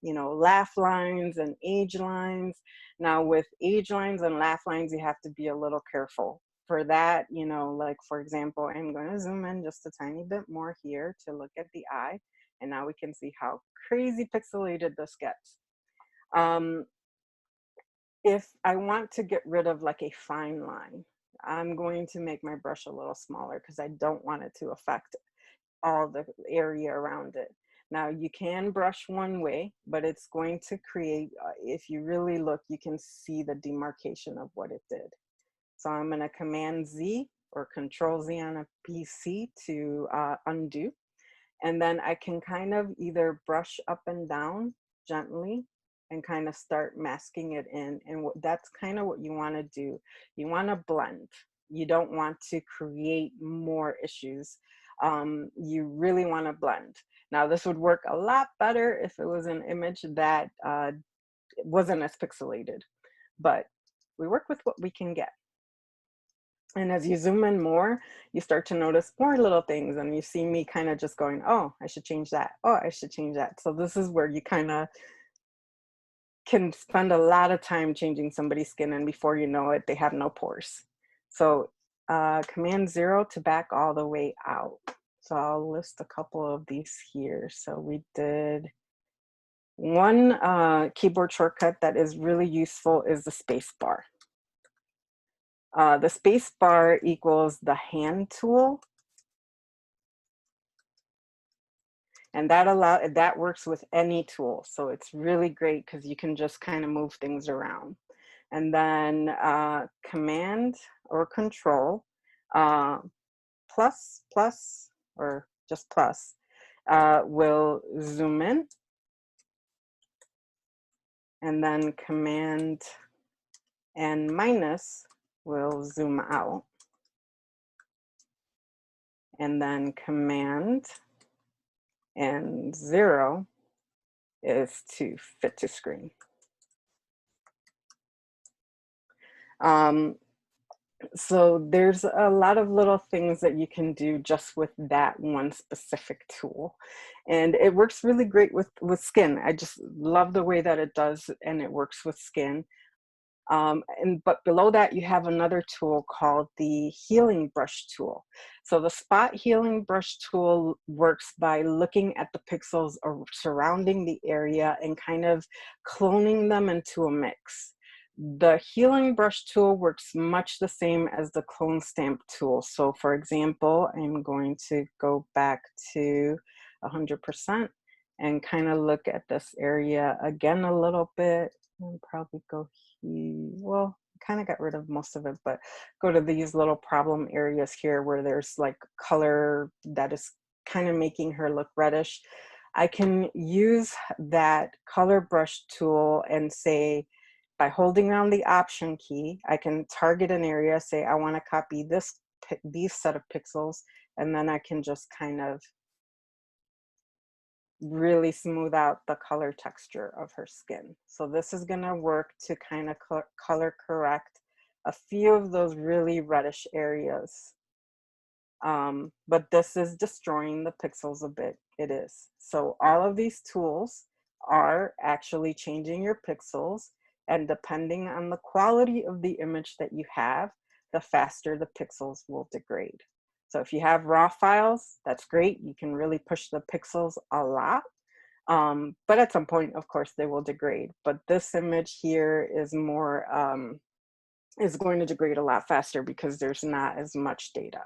you know, laugh lines and age lines. Now with age lines and laugh lines, you have to be a little careful. For that, you know, like for example, I'm going to zoom in just a tiny bit more here to look at the eye. And now we can see how crazy pixelated this gets. If I want to get rid of like a fine line, I'm going to make my brush a little smaller because I don't want it to affect all the area around it. Now you can brush one way, but it's going to create, if you really look, you can see the demarcation of what it did. So I'm going to Command Z or Control Z on a PC to undo. And then I can kind of either brush up and down gently and kind of start masking it in. And that's kind of what you want to do. You want to blend. You don't want to create more issues. You really want to blend. Now this would work a lot better if it was an image that wasn't as pixelated, but we work with what we can get. And as you zoom in more, you start to notice more little things, and you see me kind of just going, oh, I should change that. Oh, I should change that. So this is where you kind of can spend a lot of time changing somebody's skin, and before you know it, they have no pores. So Command 0 to back all the way out. So I'll list a couple of these here. So we did one keyboard shortcut that is really useful is the space bar. The space bar equals the hand tool. And that works with any tool. So it's really great because you can just kind of move things around. And then Command or Control plus or just plus will zoom in. And then Command and minus will zoom out. And then Command and 0 is to fit to screen. So there's a lot of little things that you can do just with that one specific tool. And it works really great with skin. I just love the way that it does, and it works with skin. But below that, you have another tool called the healing brush tool. So the spot healing brush tool works by looking at the pixels surrounding the area and kind of cloning them into a mix. The healing brush tool works much the same as the clone stamp tool. So for example, I'm going to go back to 100% and kind of look at this area again a little bit. I'll probably go here. Well, kind of got rid of most of it, but go to these little problem areas here where there's like color that is kind of making her look reddish. I can use that color brush tool and say, by holding down the Option key, I can target an area, say I want to copy these set of pixels, and then I can just kind of really smooth out the color texture of her skin. So this is going to work to kind of color correct a few of those really reddish areas. But this is destroying the pixels a bit. It is. So all of these tools are actually changing your pixels, and depending on the quality of the image that you have, the faster the pixels will degrade. So if you have raw files, that's great. You can really push the pixels a lot. But at some point, of course, they will degrade. But this image here is more, is going to degrade a lot faster because there's not as much data.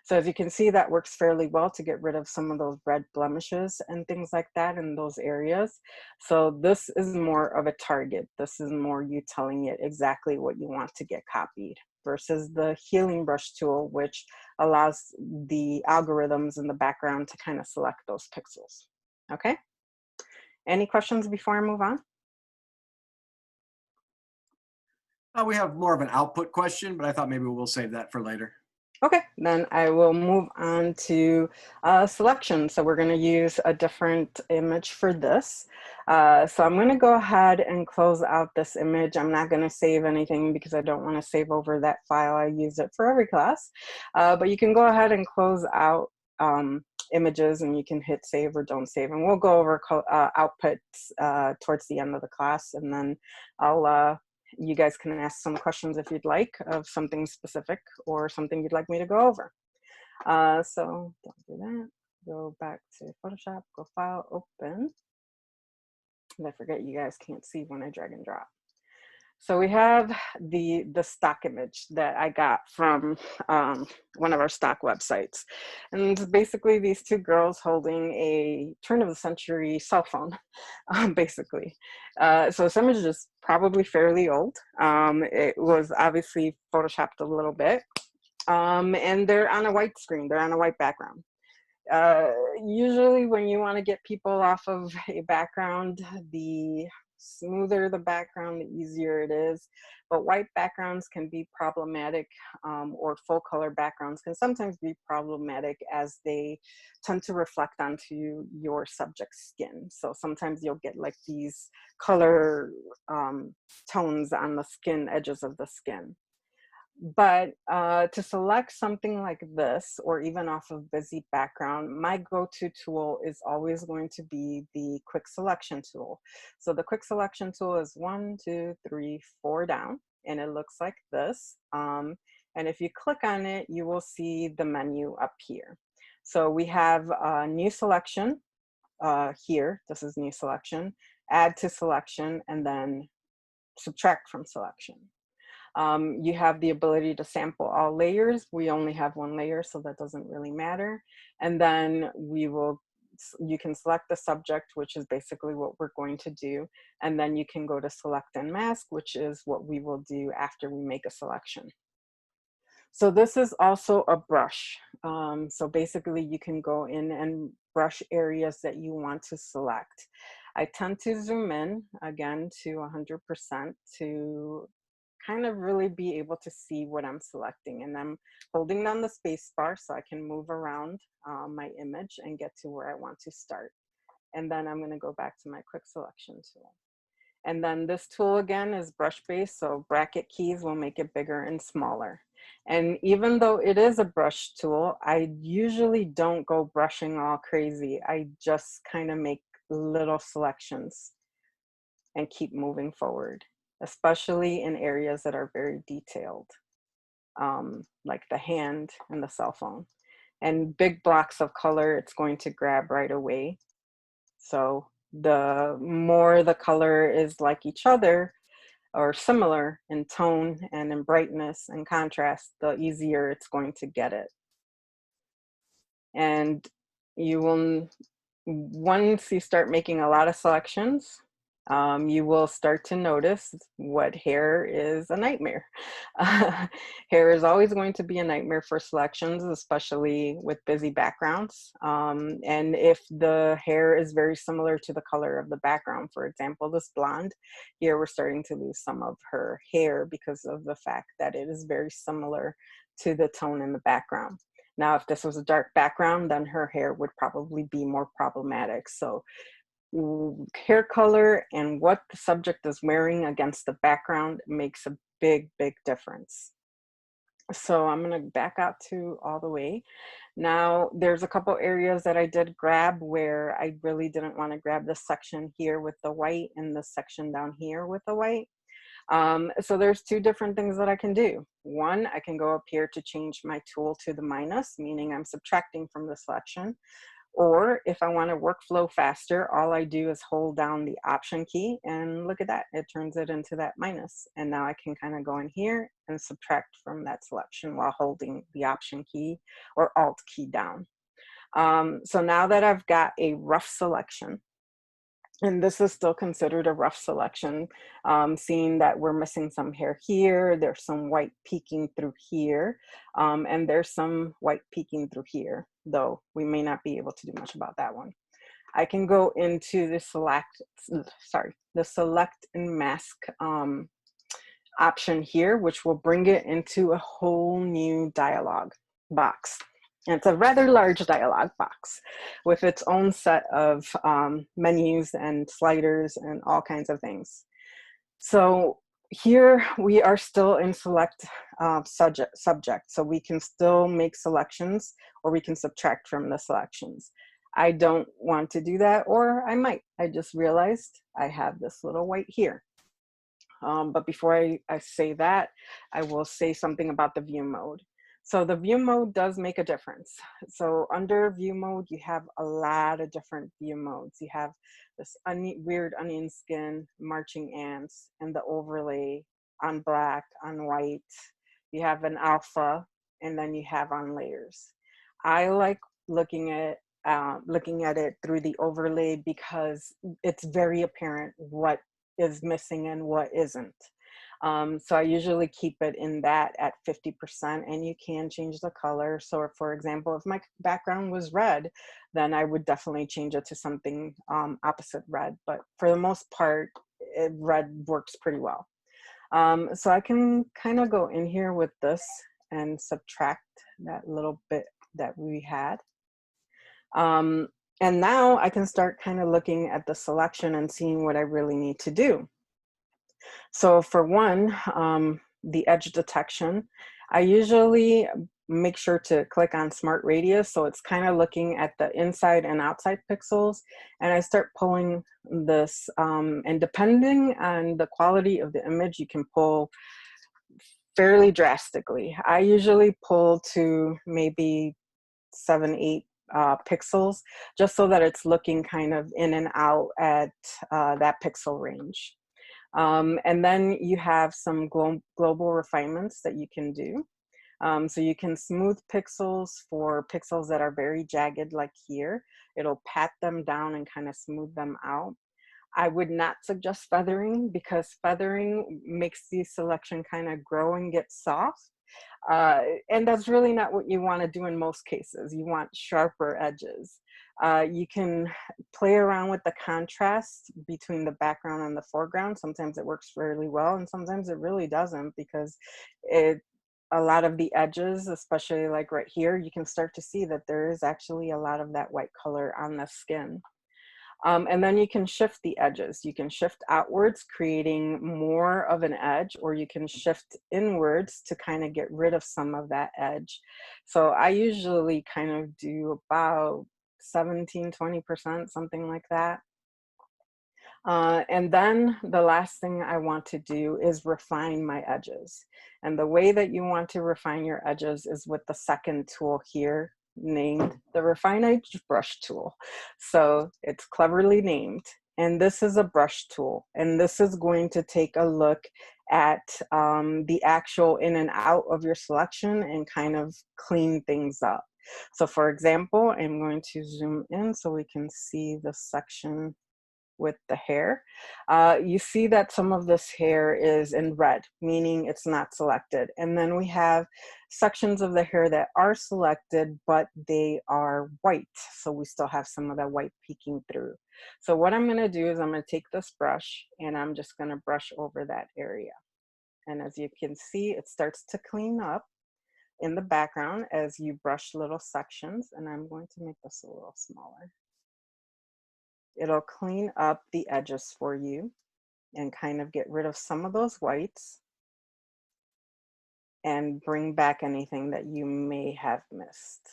So as you can see, that works fairly well to get rid of some of those red blemishes and things like that in those areas. So this is more of a target. This is more you telling it exactly what you want to get copied, versus the healing brush tool, which allows the algorithms in the background to kind of select those pixels. Okay? Any questions before I move on? We have more of an output question, but I thought maybe we'll save that for later. Okay, then I will move on to selection. So we're going to use a different image for this. So I'm going to go ahead and close out this image. I'm not going to save anything because I don't want to save over that file. I use it for every class. But you can go ahead and close out images, and you can hit save or don't save. And we'll go over outputs towards the end of the class, and then you guys can ask some questions if you'd like of something specific or something you'd like me to go over. So don't do that. Go back to Photoshop, go File, Open. And I forget you guys can't see when I drag and drop. So we have the stock image that I got from one of our stock websites. And it's basically these two girls holding a turn of the century cell phone, basically. So this image is probably fairly old. It was obviously photoshopped a little bit. And they're on a white screen, they're on a white background. Usually when you want to get people off of a background, the smoother the background, the easier it is. But white backgrounds can be problematic, or full color backgrounds can sometimes be problematic as they tend to reflect onto your subject's skin. So sometimes you'll get like these color tones on the skin, edges of the skin. But to select something like this, or even off of busy background, my go-to tool is always going to be the quick selection tool. So the quick selection tool is 1, 2, 3, 4 down, and it looks like this. And if you click on it, you will see the menu up here. So we have a new selection here. This is new selection, add to selection, and then subtract from selection. You have the ability to sample all layers. We only have one layer, so that doesn't really matter. And then you can select the subject, which is basically what we're going to do. And then you can go to select and mask, which is what we will do after we make a selection. So this is also a brush. So basically you can go in and brush areas that you want to select. I tend to zoom in again to 100% to kind of really be able to see what I'm selecting. And I'm holding down the space bar so I can move around my image and get to where I want to start. And then I'm going to go back to my quick selection tool. And then this tool again is brush based, so bracket keys will make it bigger and smaller. And even though it is a brush tool, I usually don't go brushing all crazy. I just kind of make little selections and keep moving forward, especially in areas that are very detailed, like the hand and the cell phone. And big blocks of color, it's going to grab right away. So the more the color is like each other or similar in tone and in brightness and contrast, the easier it's going to get it. And you will, once you start making a lot of selections, you will start to notice what hair is a nightmare. Hair is always going to be a nightmare for selections, especially with busy backgrounds. And if the hair is very similar to the color of the background, for example, this blonde, here we're starting to lose some of her hair because of the fact that it is very similar to the tone in the background. Now, if this was a dark background, then her hair would probably be more problematic. So hair color and what the subject is wearing against the background makes a big, big difference. So I'm going to back out to all the way. Now, there's a couple areas that I did grab where I really didn't want to grab this section here with the white and the section down here with the white. So there's two different things that I can do. One, I can go up here to change my tool to the minus, meaning I'm subtracting from the selection. Or if I want to workflow faster, all I do is hold down the option key and look at that, it turns it into that minus. And now I can kind of go in here and subtract from that selection while holding the option key or alt key down. So now that I've got a rough selection, and this is still considered a rough selection, seeing that we're missing some hair here, there's some white peeking through here, and there's some white peeking through here, though we may not be able to do much about that one. I can go into the select and mask option here, which will bring it into a whole new dialog box. And it's a rather large dialog box with its own set of menus and sliders and all kinds of things. So Here we are still in select subject, so we can still make selections or we can subtract from the selections. I don't want to do that, or I might. I just realized I have this little white here. But before I say that, I will say something about the view mode. So the view mode does make a difference. So under view mode, you have a lot of different view modes. You have this weird onion skin, marching ants, and the overlay on black, on white. You have an alpha, and then you have on layers. I like looking at it through the overlay because it's very apparent what is missing and what isn't. So I usually keep it in that at 50%, and you can change the color. So for example, if my background was red, then I would definitely change it to something opposite red. But for the most part, red works pretty well. So I can kind of go in here with this and subtract that little bit that we had. And now I can start kind of looking at the selection and seeing what I really need to do. So for one, the edge detection, I usually make sure to click on Smart Radius. So it's kind of looking at the inside and outside pixels. And I start pulling this, and depending on the quality of the image, you can pull fairly drastically. I usually pull to maybe 7, 8 pixels, just so that it's looking kind of in and out at that pixel range. And then you have some global refinements that you can do. So you can smooth pixels for pixels that are very jagged, like here. It'll pat them down and kind of smooth them out. I would not suggest feathering, because feathering makes the selection kind of grow and get soft. And that's really not what you want to do in most cases. You want sharper edges. You can play around with the contrast between the background and the foreground. Sometimes it works fairly well, and sometimes it really doesn't, because a lot of the edges, especially like right here, you can start to see that there is actually a lot of that white color on the skin. And then you can shift the edges. You can shift outwards, creating more of an edge, or you can shift inwards to kind of get rid of some of that edge. So I usually kind of do about 17, 20%, something like that. And then the last thing I want to do is refine my edges. And the way that you want to refine your edges is with the second tool here, named the Refine Edge Brush tool. So it's cleverly named. And this is a brush tool. And this is going to take a look at the actual in and out of your selection and kind of clean things up. So for example, I'm going to zoom in so we can see the section with the hair. You see that some of this hair is in red, meaning it's not selected. And then we have sections of the hair that are selected, but they are white. So we still have some of that white peeking through. So what I'm gonna do is I'm gonna take this brush and I'm just gonna brush over that area. And as you can see, it starts to clean up in the background as you brush little sections. And I'm going to make this a little smaller. It'll clean up the edges for you and kind of get rid of some of those whites and bring back anything that you may have missed.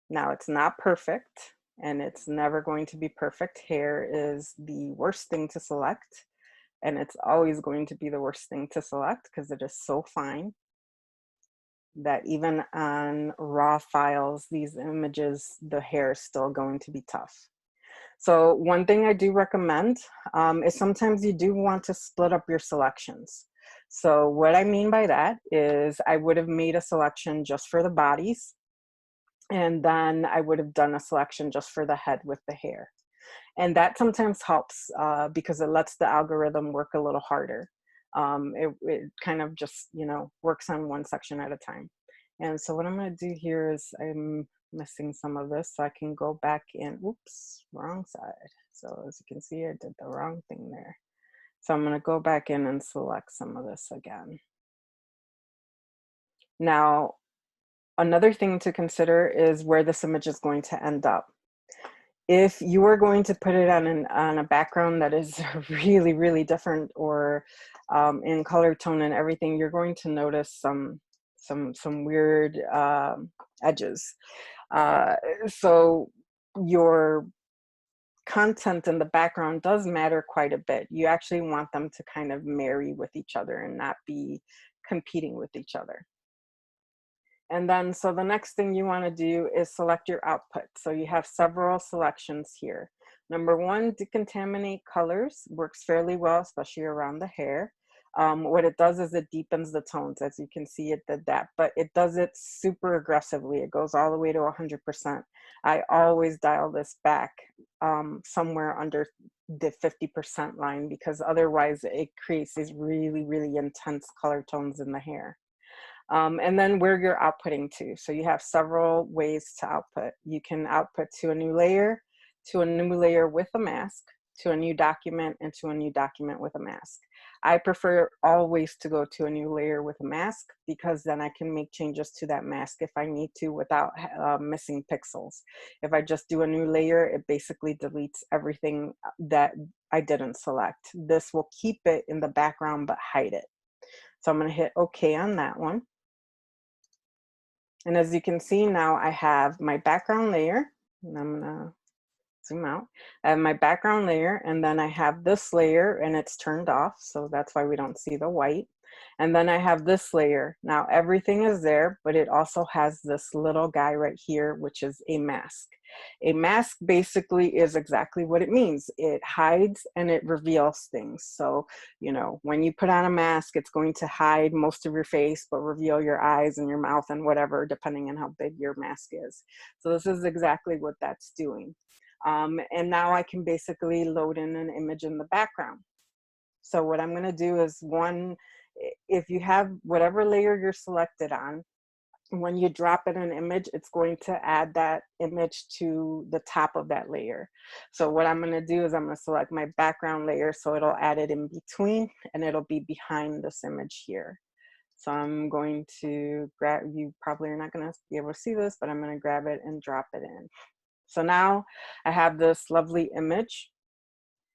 Now, it's not perfect, and it's never going to be perfect. Hair is the worst thing to select, and it's always going to be the worst thing to select because it is so fine that even on raw files, these images, the hair is still going to be tough. So one thing I do recommend is sometimes you do want to split up your selections. So what I mean by that is I would have made a selection just for the bodies, and then I would have done a selection just for the head with the hair. And that sometimes helps because it lets the algorithm work a little harder. It kind of just, works on one section at a time. And so what I'm going to do here is I'm missing some of this, so I can go back in. Oops, wrong side. So as you can see, I did the wrong thing there. So I'm going to go back in and select some of this again. Now, another thing to consider is where this image is going to end up. If you are going to put it on a background that is really, really different, or in color tone and everything, you're going to notice some weird edges. Uh, so your content in the background does matter quite a bit. You actually want them to kind of marry with each other and not be competing with each other. And then, so the next thing you want to do is select your output. So you have several selections here. Number one, decontaminate colors works fairly well, especially around the hair. What it does is it deepens the tones. As you can see, it did that, but it does it super aggressively. It goes all the way to 100%. I always dial this back somewhere under the 50% line, because otherwise it creates these really, really intense color tones in the hair. And then where you're outputting to. So you have several ways to output. You can output to a new layer with a mask, to a new document, and to a new document with a mask. I prefer always to go to a new layer with a mask, because then I can make changes to that mask if I need to without missing pixels. If I just do a new layer, it basically deletes everything that I didn't select. This will keep it in the background but hide it. So I'm going to hit OK on that one. And as you can see now, I have my background layer, and I'm gonna zoom out. I have my background layer, and then I have this layer, and it's turned off, so that's why we don't see the white. And then I have this layer. Now everything is there, but it also has this little guy right here, which is a mask. A mask basically is exactly what it means. It hides and it reveals things. So, you know, when you put on a mask, it's going to hide most of your face, but reveal your eyes and your mouth and whatever, depending on how big your mask is. So this is exactly what that's doing. And now I can basically load in an image in the background. So what I'm going to do is, one, if you have whatever layer you're selected on, when you drop in an image, it's going to add that image to the top of that layer. So what I'm going to do is I'm going to select my background layer, so it'll add it in between, and it'll be behind this image here. So I'm going to grab, you probably are not going to be able to see this, but I'm going to grab it and drop it in. So now I have this lovely image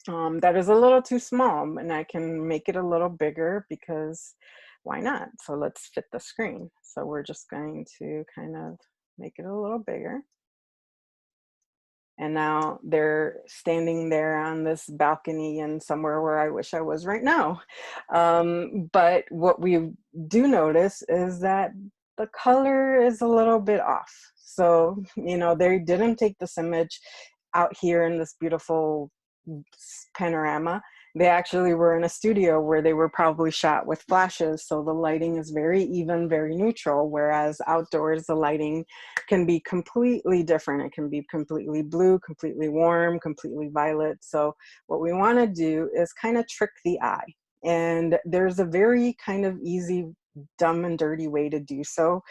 that is a little too small, and I can make it a little bigger, because why not? So let's fit the screen. So we're just going to kind of make it a little bigger. And now they're standing there on this balcony and somewhere where I wish I was right now. But what we do notice is that the color is a little bit off. So, you know, they didn't take this image out here in this beautiful panorama. They actually were in a studio where they were probably shot with flashes, so the lighting is very even, very neutral, whereas outdoors the lighting can be completely different. It can be completely blue, completely warm, completely violet. So what we want to do is kind of trick the eye, and there's a very kind of easy, dumb and dirty way to do so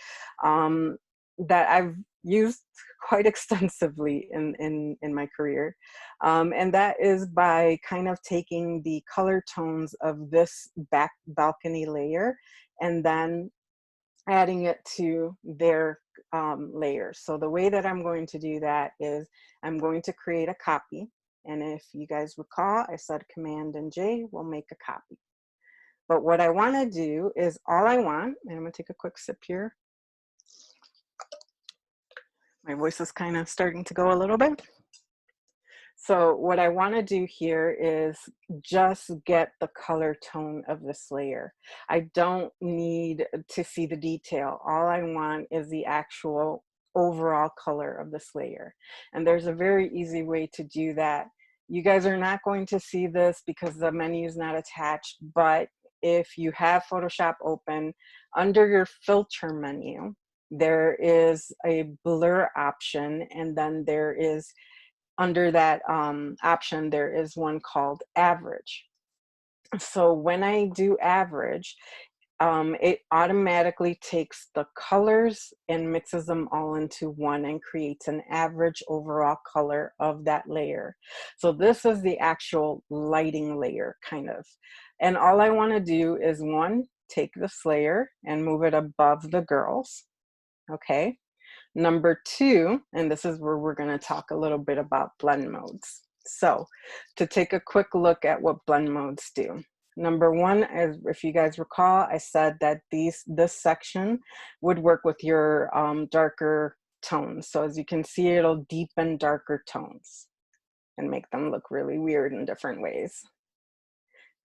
that I've used quite extensively in my career. And that is by kind of taking the color tones of this back balcony layer and then adding it to their layers. So the way that I'm going to do that is I'm going to create a copy. And if you guys recall, I said Command and J will make a copy. But what I want to do is all I want, and I'm going to take a quick sip here. My voice is kind of starting to go a little bit. So what I want to do here is just get the color tone of this layer. I don't need to see the detail. All I want is the actual overall color of this layer. And there's a very easy way to do that. You guys are not going to see this because the menu is not attached, but if you have Photoshop open, under your filter menu, there is a blur option, and then there is, under that option, there is one called average. So when I do average, it automatically takes the colors and mixes them all into one and creates an average overall color of that layer. So this is the actual lighting layer, kind of. And all I want to do is, one, take this layer and move it above the girls. Okay. Number two, and this is where we're going to talk a little bit about blend modes. So to take a quick look at what blend modes do. Number one, as if you guys recall, I said that this section would work with your darker tones. So as you can see, it'll deepen darker tones and make them look really weird in different ways.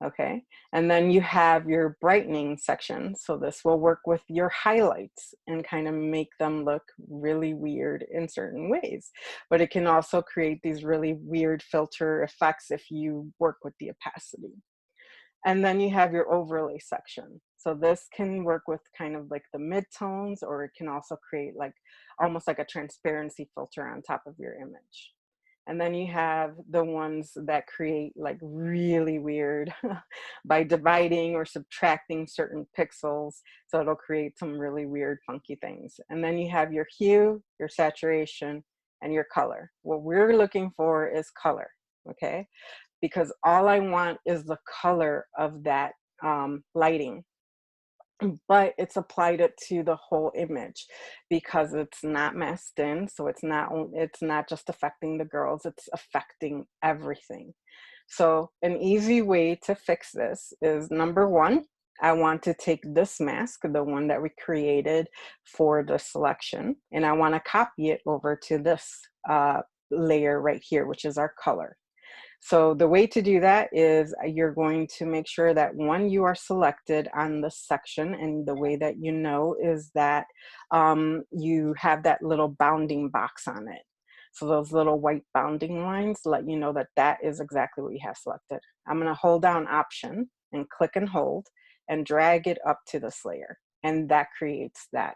Okay, and then you have your brightening section. So this will work with your highlights and kind of make them look really weird in certain ways. But it can also create these really weird filter effects if you work with the opacity. And then you have your overlay section. So this can work with kind of like the midtones, or it can also create like almost like a transparency filter on top of your image. And then you have the ones that create like really weird by dividing or subtracting certain pixels. So it'll create some really weird, funky things. And then you have your hue, your saturation, and your color. What we're looking for is color, okay? Because all I want is the color of that lighting. But it's applied it to the whole image because it's not masked in. So it's not just affecting the girls, it's affecting everything. So an easy way to fix this is, number one, I want to take this mask, the one that we created for the selection, and I want to copy it over to this layer right here, which is our color. So the way to do that is you're going to make sure that one, you are selected on the section, and the way that you know is that you have that little bounding box on it. So those little white bounding lines let you know that that is exactly what you have selected. I'm going to hold down Option and click and hold and drag it up to this layer, and that creates that.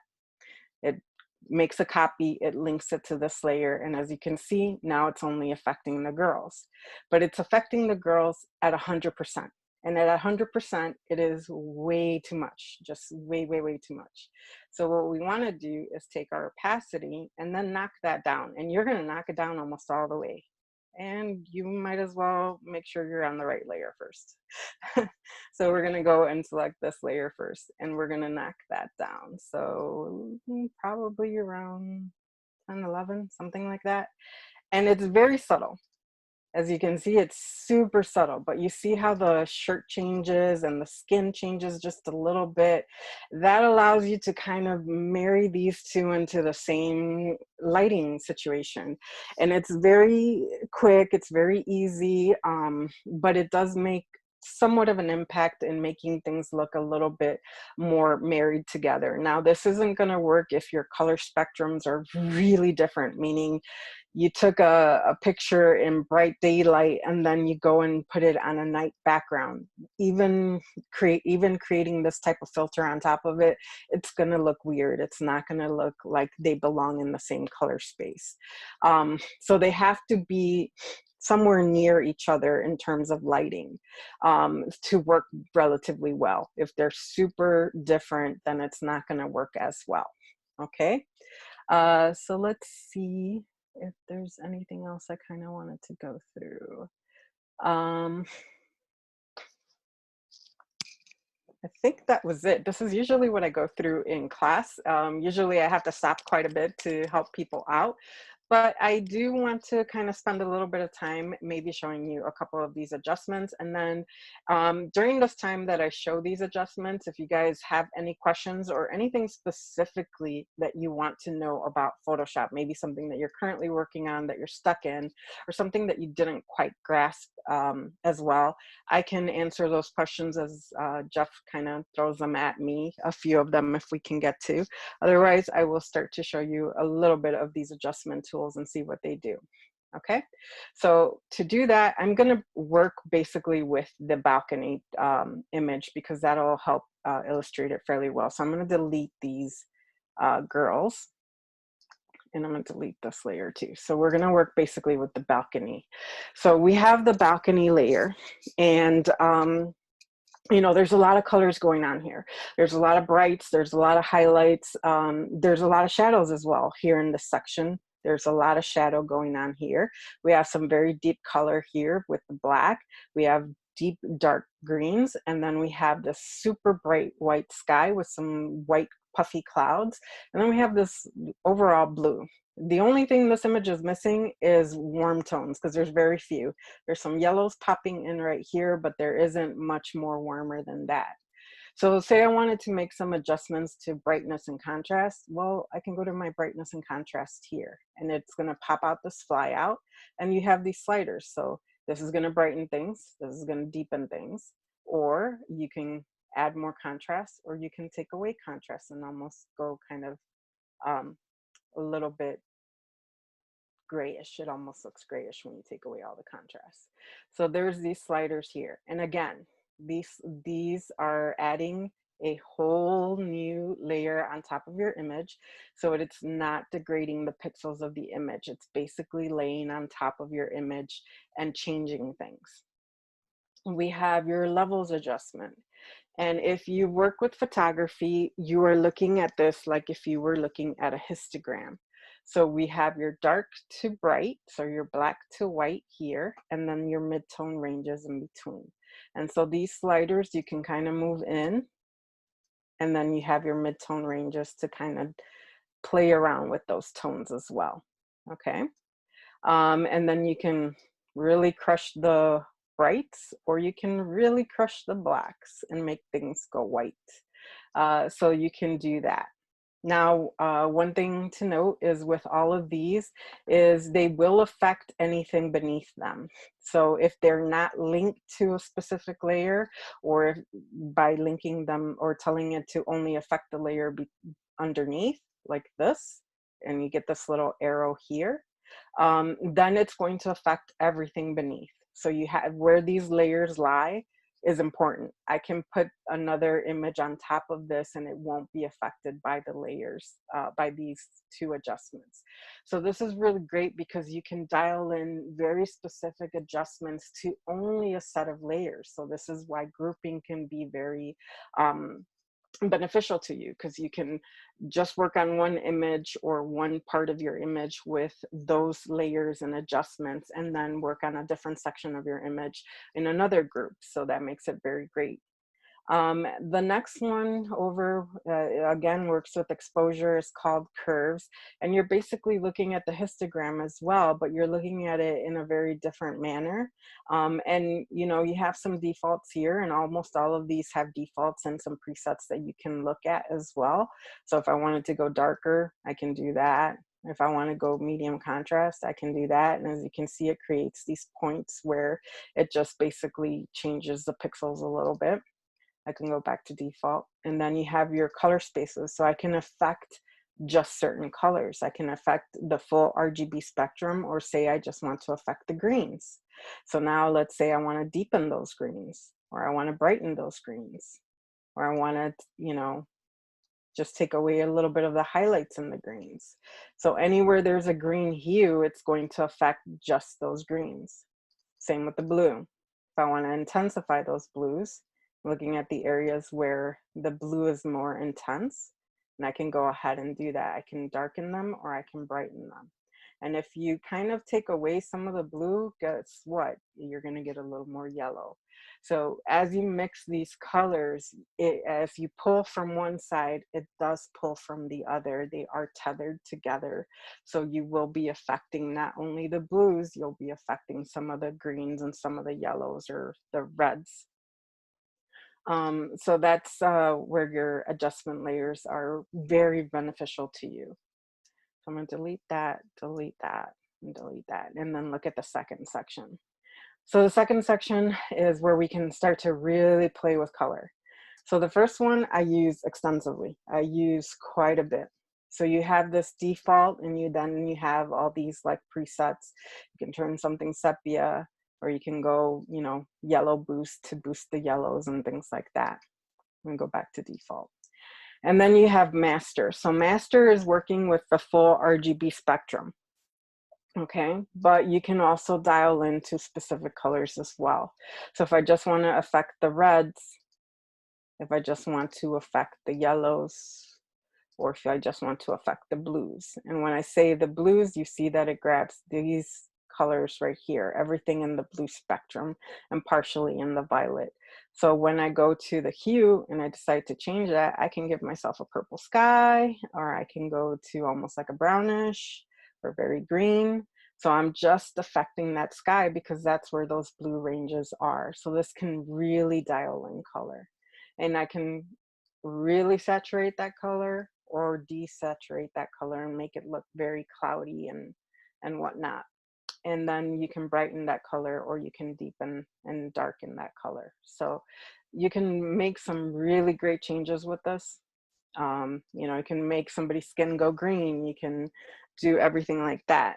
It makes a copy, it links it to this layer, and as you can see, now it's only affecting the girls. But it's affecting the girls at 100%. And at 100%, it is way too much, just way, way, way too much. So what we want to do is take our opacity and then knock that down. And you're going to knock it down almost all the way. And you might as well make sure you're on the right layer first. So we're going to go and select this layer first, and we're going to knock that down. So probably around 10, 11, something like that. And it's very subtle. As you can see, it's super subtle, but you see how the shirt changes and the skin changes just a little bit. That allows you to kind of marry these two into the same lighting situation. And it's very quick, it's very easy, but it does make somewhat of an impact in making things look a little bit more married together. Now, this isn't going to work if your color spectrums are really different, meaning you took a picture in bright daylight and then you go and put it on a night background. Even creating this type of filter on top of it, it's going to look weird. It's not going to look like they belong in the same color space. So they have to be somewhere near each other in terms of lighting to work relatively well. If they're super different, then it's not going to work as well. Okay, so let's see if there's anything else I kind of wanted to go through. I think that was it. This is usually what I go through in class. Usually I have to stop quite a bit to help people out. But I do want to kind of spend a little bit of time maybe showing you a couple of these adjustments. And then during this time that I show these adjustments, if you guys have any questions or anything specifically that you want to know about Photoshop, maybe something that you're currently working on that you're stuck in, or something that you didn't quite grasp as well, I can answer those questions as Jeff kind of throws them at me, a few of them if we can get to. Otherwise, I will start to show you a little bit of these adjustment tools and see what they do. Okay, so to do that, I'm going to work basically with the balcony image because that'll help illustrate it fairly well. So I'm going to delete these girls, and I'm going to delete this layer too. So we're going to work basically with the balcony. So we have the balcony layer, and you know, there's a lot of colors going on here. There's a lot of brights, there's a lot of highlights, there's a lot of shadows as well here in this section. There's a lot of shadow going on here. We have some very deep color here with the black. We have deep dark greens, and then we have this super bright white sky with some white puffy clouds. And then we have this overall blue. The only thing this image is missing is warm tones, because there's very few. There's some yellows popping in right here, but there isn't much more warmer than that. So say I wanted to make some adjustments to brightness and contrast. Well, I can go to my brightness and contrast here, and it's going to pop out this flyout, and you have these sliders. So this is going to brighten things, this is going to deepen things, or you can add more contrast, or you can take away contrast and almost go kind of a little bit grayish. It almost looks grayish when you take away all the contrast. So there's these sliders here. And again, these are adding a whole new layer on top of your image. So it's not degrading the pixels of the image. It's basically laying on top of your image and changing things. We have your levels adjustment. And if you work with photography, you are looking at this like if you were looking at a histogram. So we have your dark to bright, so your black to white here, and then your mid-tone ranges in between. And so these sliders you can kind of move in, and then you have your mid-tone ranges to kind of play around with those tones as well. Okay. And then you can really crush the brights, or you can really crush the blacks and make things go white. So you can do that. Now, one thing to note is with all of these is they will affect anything beneath them. So if they're not linked to a specific layer, or if by linking them or telling it to only affect the layer underneath, like this, and you get this little arrow here, then it's going to affect everything beneath. So you have where these layers lie is important. I can put another image on top of this and it won't be affected by the layers, by these two adjustments. So this is really great because you can dial in very specific adjustments to only a set of layers. So this is why grouping can be very beneficial to you, because you can just work on one image or one part of your image with those layers and adjustments, and then work on a different section of your image in another group. So that makes it very great. The next one over, again, works with exposure, is called curves. And you're basically looking at the histogram as well, but you're looking at it in a very different manner. And you know, you have some defaults here, and almost all of these have defaults and some presets that you can look at as well. So if I wanted to go darker, I can do that. If I want to go medium contrast, I can do that. And as you can see, it creates these points where it just basically changes the pixels a little bit. I can go back to default, and then you have your color spaces. So I can affect just certain colors. I can affect the full RGB spectrum, or say I just want to affect the greens. So now let's say I want to deepen those greens, or I want to brighten those greens, or I want to, you know, just take away a little bit of the highlights in the greens. So anywhere there's a green hue, it's going to affect just those greens. Same with the blue. If I want to intensify those blues, looking at the areas where the blue is more intense, and I can go ahead and do that. I can darken them or I can brighten them. And if you kind of take away some of the blue, guess what? You're going to get a little more yellow. So as you mix these colors, as you pull from one side, it does pull from the other. They are tethered together. So you will be affecting not only the blues, you'll be affecting some of the greens and some of the yellows or the reds. So that's where your adjustment layers are very beneficial to you. So I'm going to delete that, and delete that, and then look at the second section. So the second section is where we can start to really play with color. So the first one I use extensively. I use quite a bit. So you have this default, and then you have all these like presets. You can turn something sepia, or you can go, you know, yellow boost to boost the yellows and things like that. And go back to default. And then you have master. So master is working with the full RGB spectrum. Okay, but you can also dial into specific colors as well. So if I just want to affect the reds, if I just want to affect the yellows, or if I just want to affect the blues. And when I say the blues, you see that it grabs these colors right here, everything in the blue spectrum and partially in the violet. So when I go to the hue and I decide to change that, I can give myself a purple sky, or I can go to almost like a brownish or very green. So I'm just affecting that sky because that's where those blue ranges are. So this can really dial in color. And I can really saturate that color or desaturate that color and make it look very cloudy and whatnot. And then you can brighten that color or you can deepen and darken that color. So you can make some really great changes with this. You know, you can make somebody's skin go green. You can do everything like that.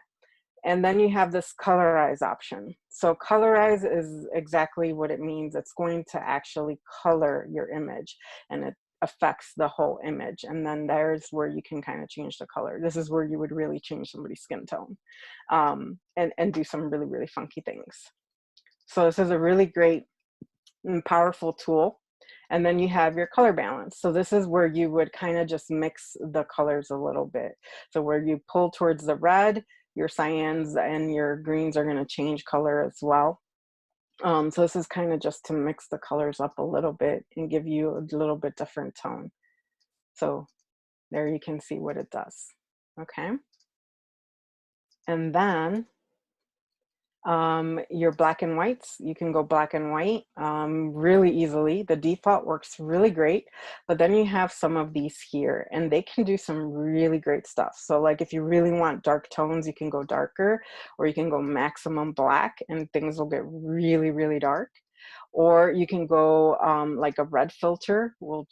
And then you have this colorize option. So colorize is exactly what it means. It's going to actually color your image, and it affects the whole image. And then there's where you can kind of change the color. This is where you would really change somebody's skin tone, and do some really, really funky things. So this is a really great and powerful tool. And then you have your color balance. So this is where you would kind of just mix the colors a little bit. So where you pull towards the red, your cyans and your greens are going to change color as well. So this is kind of just to mix the colors up a little bit and give you a little bit different tone. So there you can see what it does. Okay. And then your black and whites, you can go black and white really easily. The default works really great, but then you have some of these here and they can do some really great stuff. So like if you really want dark tones, you can go darker, or you can go maximum black and things will get really, really dark. Or you can go like a red filter will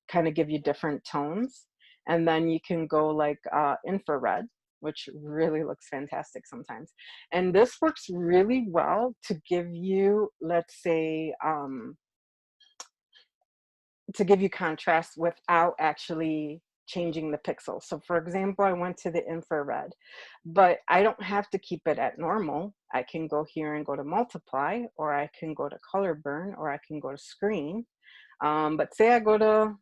kind of give you different tones. And then you can go like infrared, which really looks fantastic sometimes. And this works really well to give you, let's say, to give you contrast without actually changing the pixels. So for example, I went to the infrared, but I don't have to keep it at normal. I can go here and go to multiply, or I can go to color burn, or I can go to screen. But say I go to,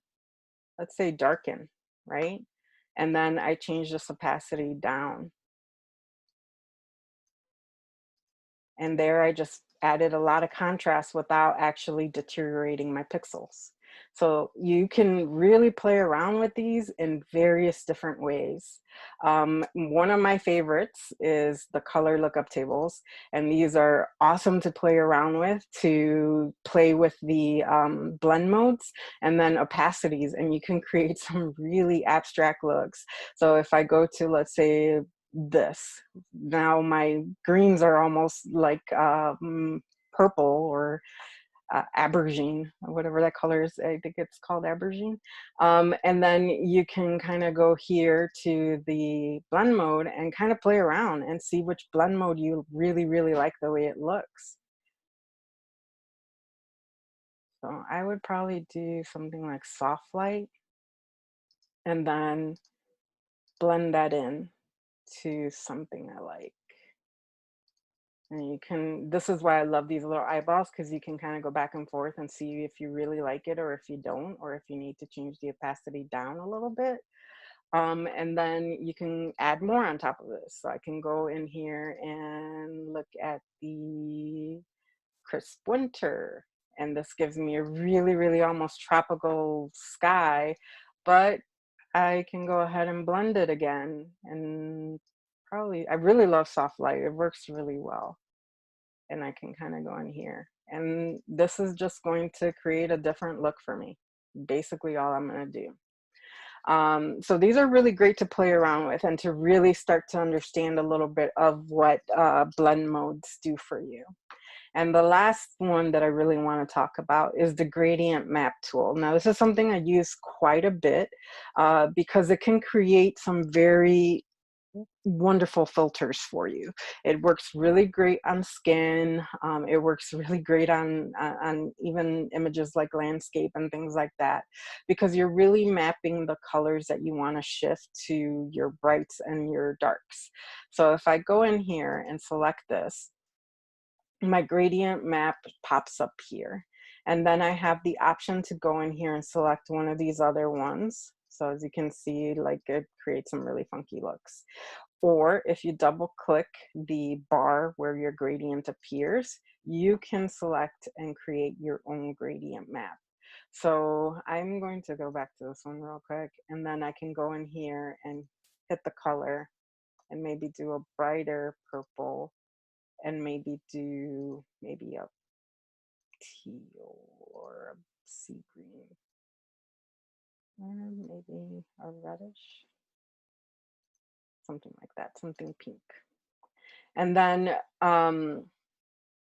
let's say, darken, right? And then I change this opacity down. And there I just added a lot of contrast without actually deteriorating my pixels. So you can really play around with these in various different ways. One of my favorites is the color lookup tables. And these are awesome to play around with, to play with the blend modes and then opacities. And you can create some really abstract looks. So if I go to, let's say, this, now my greens are almost like purple or aubergine, or whatever that color is. I think it's called aubergine. And then you can kind of go here to the blend mode and kind of play around and see which blend mode you really, really like the way it looks. So I would probably do something like soft light and then blend that in to something I like. And you can, this is why I love these little eyeballs, because you can kind of go back and forth and see if you really like it or if you don't, or if you need to change the opacity down a little bit. And then you can add more on top of this. So I can go in here and look at the crisp winter. And this gives me a really, really almost tropical sky, but I can go ahead and blend it again. And probably, I really love soft light. It works really well. And I can kind of go in here. And this is just going to create a different look for me. Basically all I'm going to do. So these are really great to play around with and to really start to understand a little bit of what blend modes do for you. And the last one that I really want to talk about is the gradient map tool. Now, this is something I use quite a bit because it can create some very wonderful filters for you. It works really great on skin. It works really great on even images like landscape and things like that, because you're really mapping the colors that you want to shift to your brights and your darks. So if I go in here and select this, my gradient map pops up here. And then I have the option to go in here and select one of these other ones. So as you can see, like it creates some really funky looks. Or if you double click the bar where your gradient appears, you can select and create your own gradient map. So I'm going to go back to this one real quick, and then I can go in here and hit the color and maybe do a brighter purple, and maybe do maybe a teal or a sea green, and maybe a reddish, something like that, something pink. And then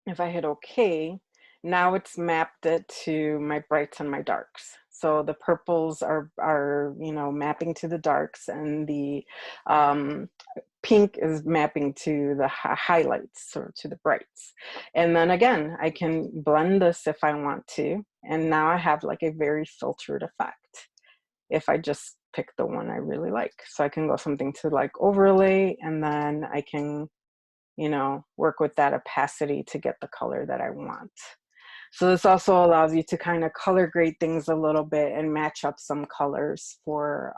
if I hit OK, now it's mapped it to my brights and my darks. So the purples are mapping to the darks, and the pink is mapping to the highlights or to the brights. And then again, I can blend this if I want to. And now I have like a very filtered effect if I just pick the one I really like. So I can go something to like overlay, and then I can work with that opacity to get the color that I want. So this also allows you to kind of color grade things a little bit and match up some colors for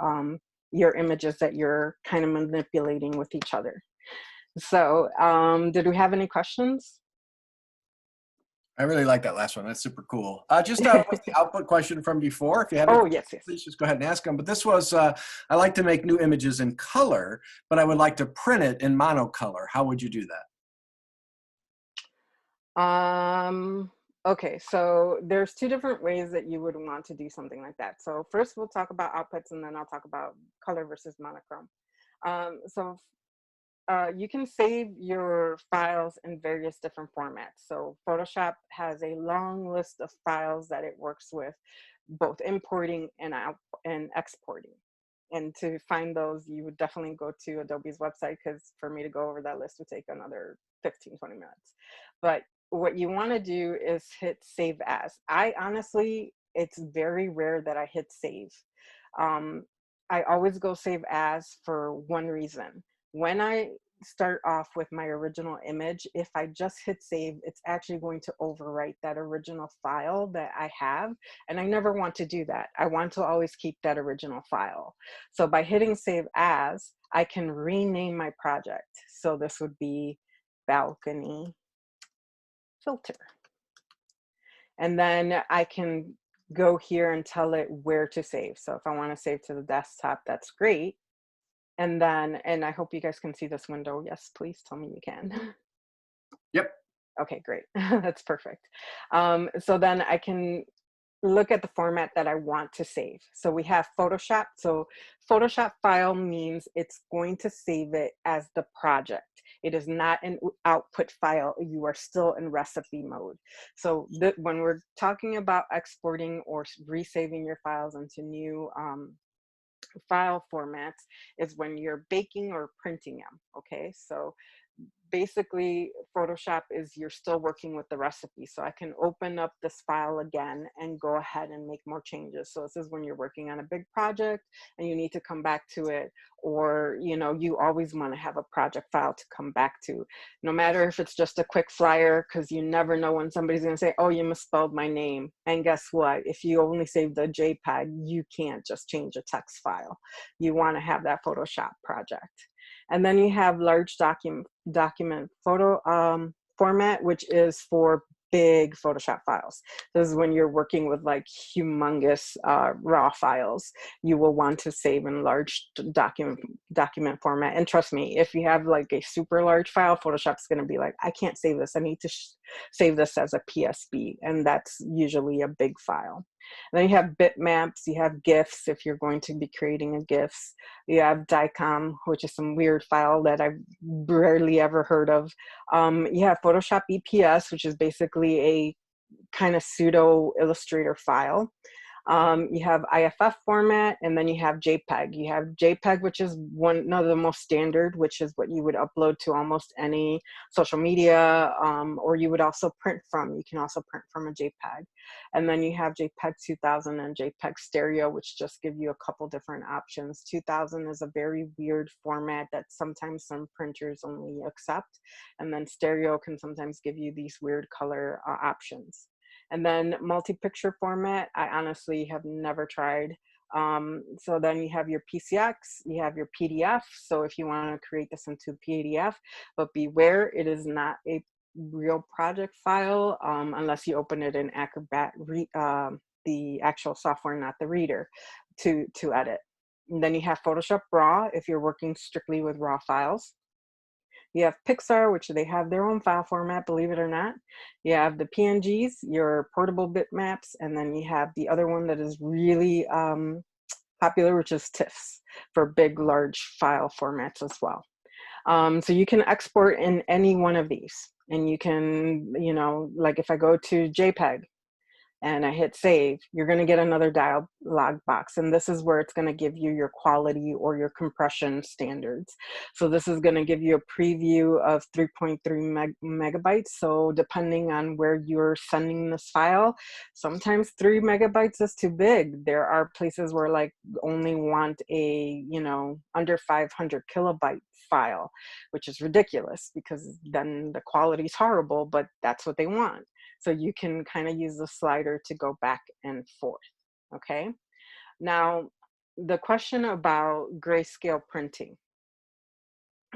your images that you're kind of manipulating with each other. So did we have any questions? I really like that last one. That's super cool. Just with the output question from before, if you have any Oh, questions, yes, yes. please just go ahead and ask them. But this was, I like to make new images in color, but I would like to print it in monocolor. How would you do that? Okay, so there's two different ways that you would want to do something like that. So first we'll talk about outputs, and then I'll talk about color versus monochrome. So you can save your files in various different formats. So Photoshop has a long list of files that it works with, both importing and exporting. And to find those, you would definitely go to Adobe's website, because for me to go over that list would take another 15-20 minutes. But what you want to do is hit save as. It's very rare that I hit save. I always go save as for one reason. When I start off with my original image, if I just hit save, it's actually going to overwrite that original file that I have. And I never want to do that. I want to always keep that original file. So by hitting save as, I can rename my project. So this would be balcony filter. And then I can go here and tell it where to save. So if I want to save to the desktop, that's great. And then, and I hope you guys can see this window. Yes, please tell me you can. Yep. Okay, great. That's perfect. So then I can look at the format that I want to save. So we have Photoshop. So Photoshop file means it's going to save it as the project. It is not an output file. You are still in recipe mode. So when we're talking about exporting or resaving your files into new file formats is when you're baking or printing them. Okay, so basically Photoshop is you're still working with the recipe. So I can open up this file again and go ahead and make more changes. So this is when you're working on a big project and you need to come back to it, or you always want to have a project file to come back to, no matter if it's just a quick flyer, because you never know when somebody's going to say, oh, you misspelled my name. And guess what? If you only save the JPEG, you can't just change a text file. You want to have that Photoshop project. And then you have large document photo format, which is for big Photoshop files. This is when you're working with like humongous raw files. You will want to save in large document format. And trust me, if you have like a super large file, Photoshop's going to be like, I can't save this. I need to save this as a PSB. And that's usually a big file. And then you have bitmaps, you have GIFs if you're going to be creating a GIFs. You have DICOM, which is some weird file that I've rarely ever heard of. You have Photoshop EPS, which is basically a kind of pseudo Illustrator file. You have IFF format, and then you have JPEG. You have JPEG, which is one of the most standard, which is what you would upload to almost any social media, or you would also print from. You can also print from a JPEG. And then you have JPEG 2000 and JPEG Stereo, which just give you a couple different options. 2000 is a very weird format that sometimes some printers only accept. And then Stereo can sometimes give you these weird color options. And then multi-picture format, I honestly have never tried. So then you have your PCX, you have your PDF. So if you want to create this into PDF, but beware, it is not a real project file unless you open it in Acrobat, the actual software, not the reader, to edit. And then you have Photoshop Raw if you're working strictly with raw files. You have Pixar, which they have their own file format, believe it or not. You have the PNGs, your portable bitmaps, and then you have the other one that is really popular, which is TIFFs for big, large file formats as well. So you can export in any one of these. And you can, you know, like if I go to JPEG, and I hit save, you're going to get another dialog box. And this is where it's going to give you your quality or your compression standards. So this is going to give you a preview of 3.3 megabytes. So depending on where you're sending this file, sometimes 3 megabytes is too big. There are places where like only want a, you know, under 500 kilobyte file, which is ridiculous because then the quality is horrible, but that's what they want. So you can kind of use the slider to go back and forth, okay? Now, the question about grayscale printing.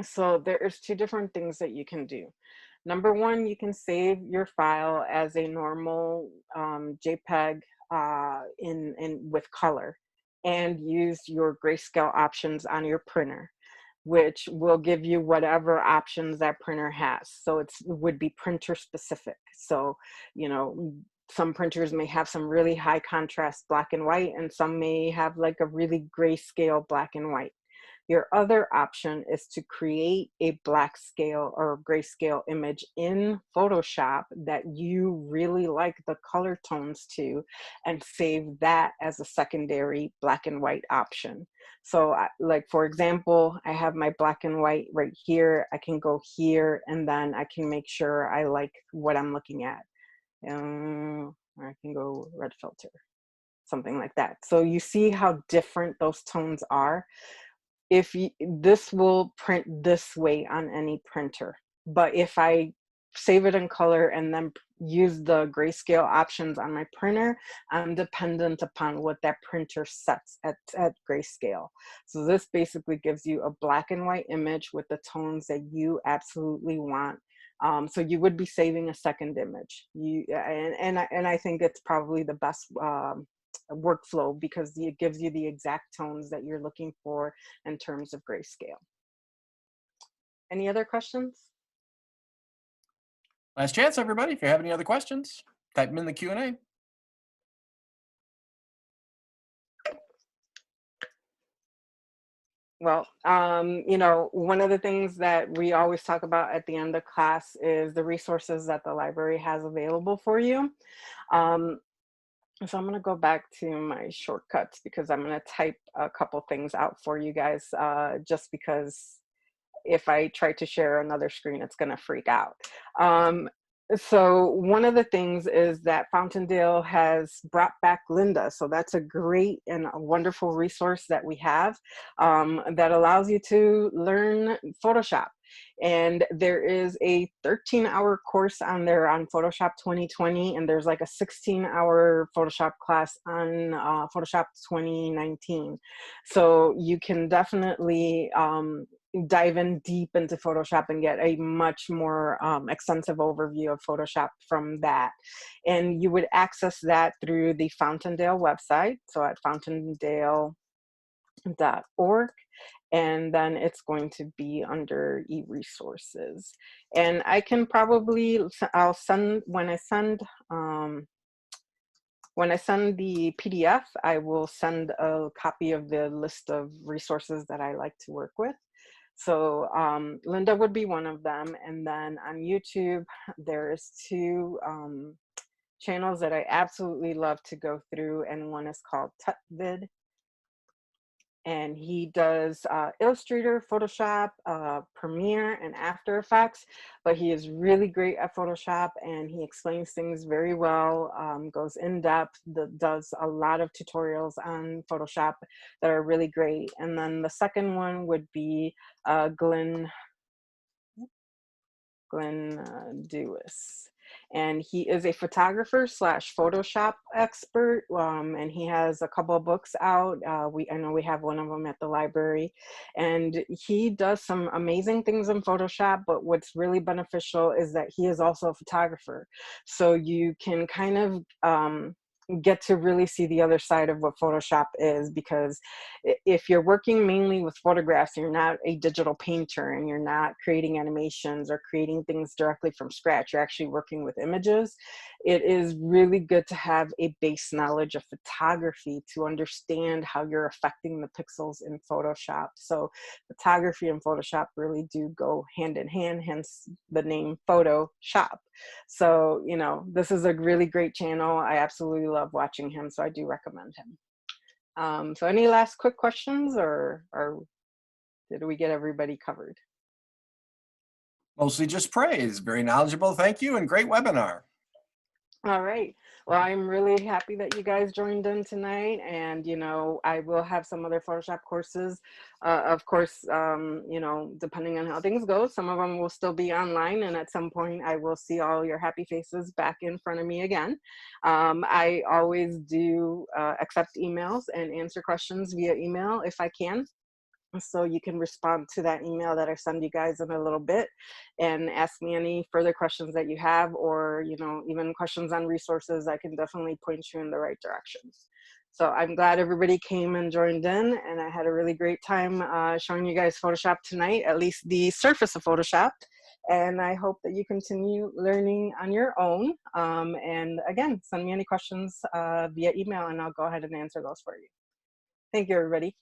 So there's two different things that you can do. Number one, you can save your file as a normal JPEG with color and use your grayscale options on your printer, which will give you whatever options that printer has. So it would be printer specific. So, you know, some printers may have some really high contrast black and white, and some may have like a really grayscale black and white. Your other option is to create a black scale or grayscale image in Photoshop that you really like the color tones to, and save that as a secondary black and white option. So like, for example, I have my black and white right here. I can go here and then I can make sure I like what I'm looking at. I can go red filter, something like that. So you see how different those tones are. If you, this will print this way on any printer, but if I save it in color and then use the grayscale options on my printer, I'm dependent upon what that printer sets at grayscale. So this basically gives you a black and white image with the tones that you absolutely want. So you would be saving a second image. And I think it's probably the best workflow because it gives you the exact tones that you're looking for in terms of grayscale. Any other questions? Last chance, everybody. If you have any other questions, type them in the Q&A. Well, you know, one of the things that we always talk about at the end of class is the resources that the library has available for you. So I'm going to go back to my shortcuts because I'm going to type a couple things out for you guys just because if I try to share another screen, it's going to freak out. So one of the things is that Fountaindale has brought back Linda. So that's a great and a wonderful resource that we have that allows you to learn Photoshop. And there is a 13-hour course on there on Photoshop 2020, and there's like a 16-hour Photoshop class on Photoshop 2019. So you can definitely dive in deep into Photoshop and get a much more extensive overview of Photoshop from that. And you would access that through the Fountaindale website, so at fountaindale.org. And then it's going to be under e-resources. And I can probably, I'll send, when I send the PDF, I will send a copy of the list of resources that I like to work with. So Linda would be one of them. And then on YouTube, there's two channels that I absolutely love to go through. And one is called Tutvid. And he does Illustrator, Photoshop, Premiere, and After Effects, but he is really great at Photoshop and he explains things very well, goes in depth, does a lot of tutorials on Photoshop that are really great. And then the second one would be Glenn Dewis. and he is a photographer slash Photoshop expert. And he has a couple of books out. I know we have one of them at the library, and he does some amazing things in Photoshop. But what's really beneficial is that he is also a photographer, so you can kind of get to really see the other side of what Photoshop is, because if you're working mainly with photographs, you're not a digital painter and you're not creating animations or creating things directly from scratch, you're actually working with images. It is really good to have a base knowledge of photography to understand how you're affecting the pixels in Photoshop. So photography and Photoshop really do go hand in hand, hence the name Photoshop. So, you know, this is a really great channel. I absolutely love watching him, so I do recommend him. So any last quick questions, or did we get everybody covered? Mostly just praise. Very knowledgeable. Thank you, and great webinar. All right. Well, I'm really happy that you guys joined in tonight, and you know, I will have some other Photoshop courses. Of course, you know, depending on how things go, some of them will still be online, and at some point, I will see all your happy faces back in front of me again. I always do accept emails and answer questions via email if I can. So you can respond to that email that I send you guys in a little bit and ask me any further questions that you have, or, you know, even questions on resources. I can definitely point you in the right direction. So I'm glad everybody came and joined in, and I had a really great time showing you guys Photoshop tonight, at least the surface of Photoshop. And I hope that you continue learning on your own. And again, send me any questions via email and I'll go ahead and answer those for you. Thank you, everybody.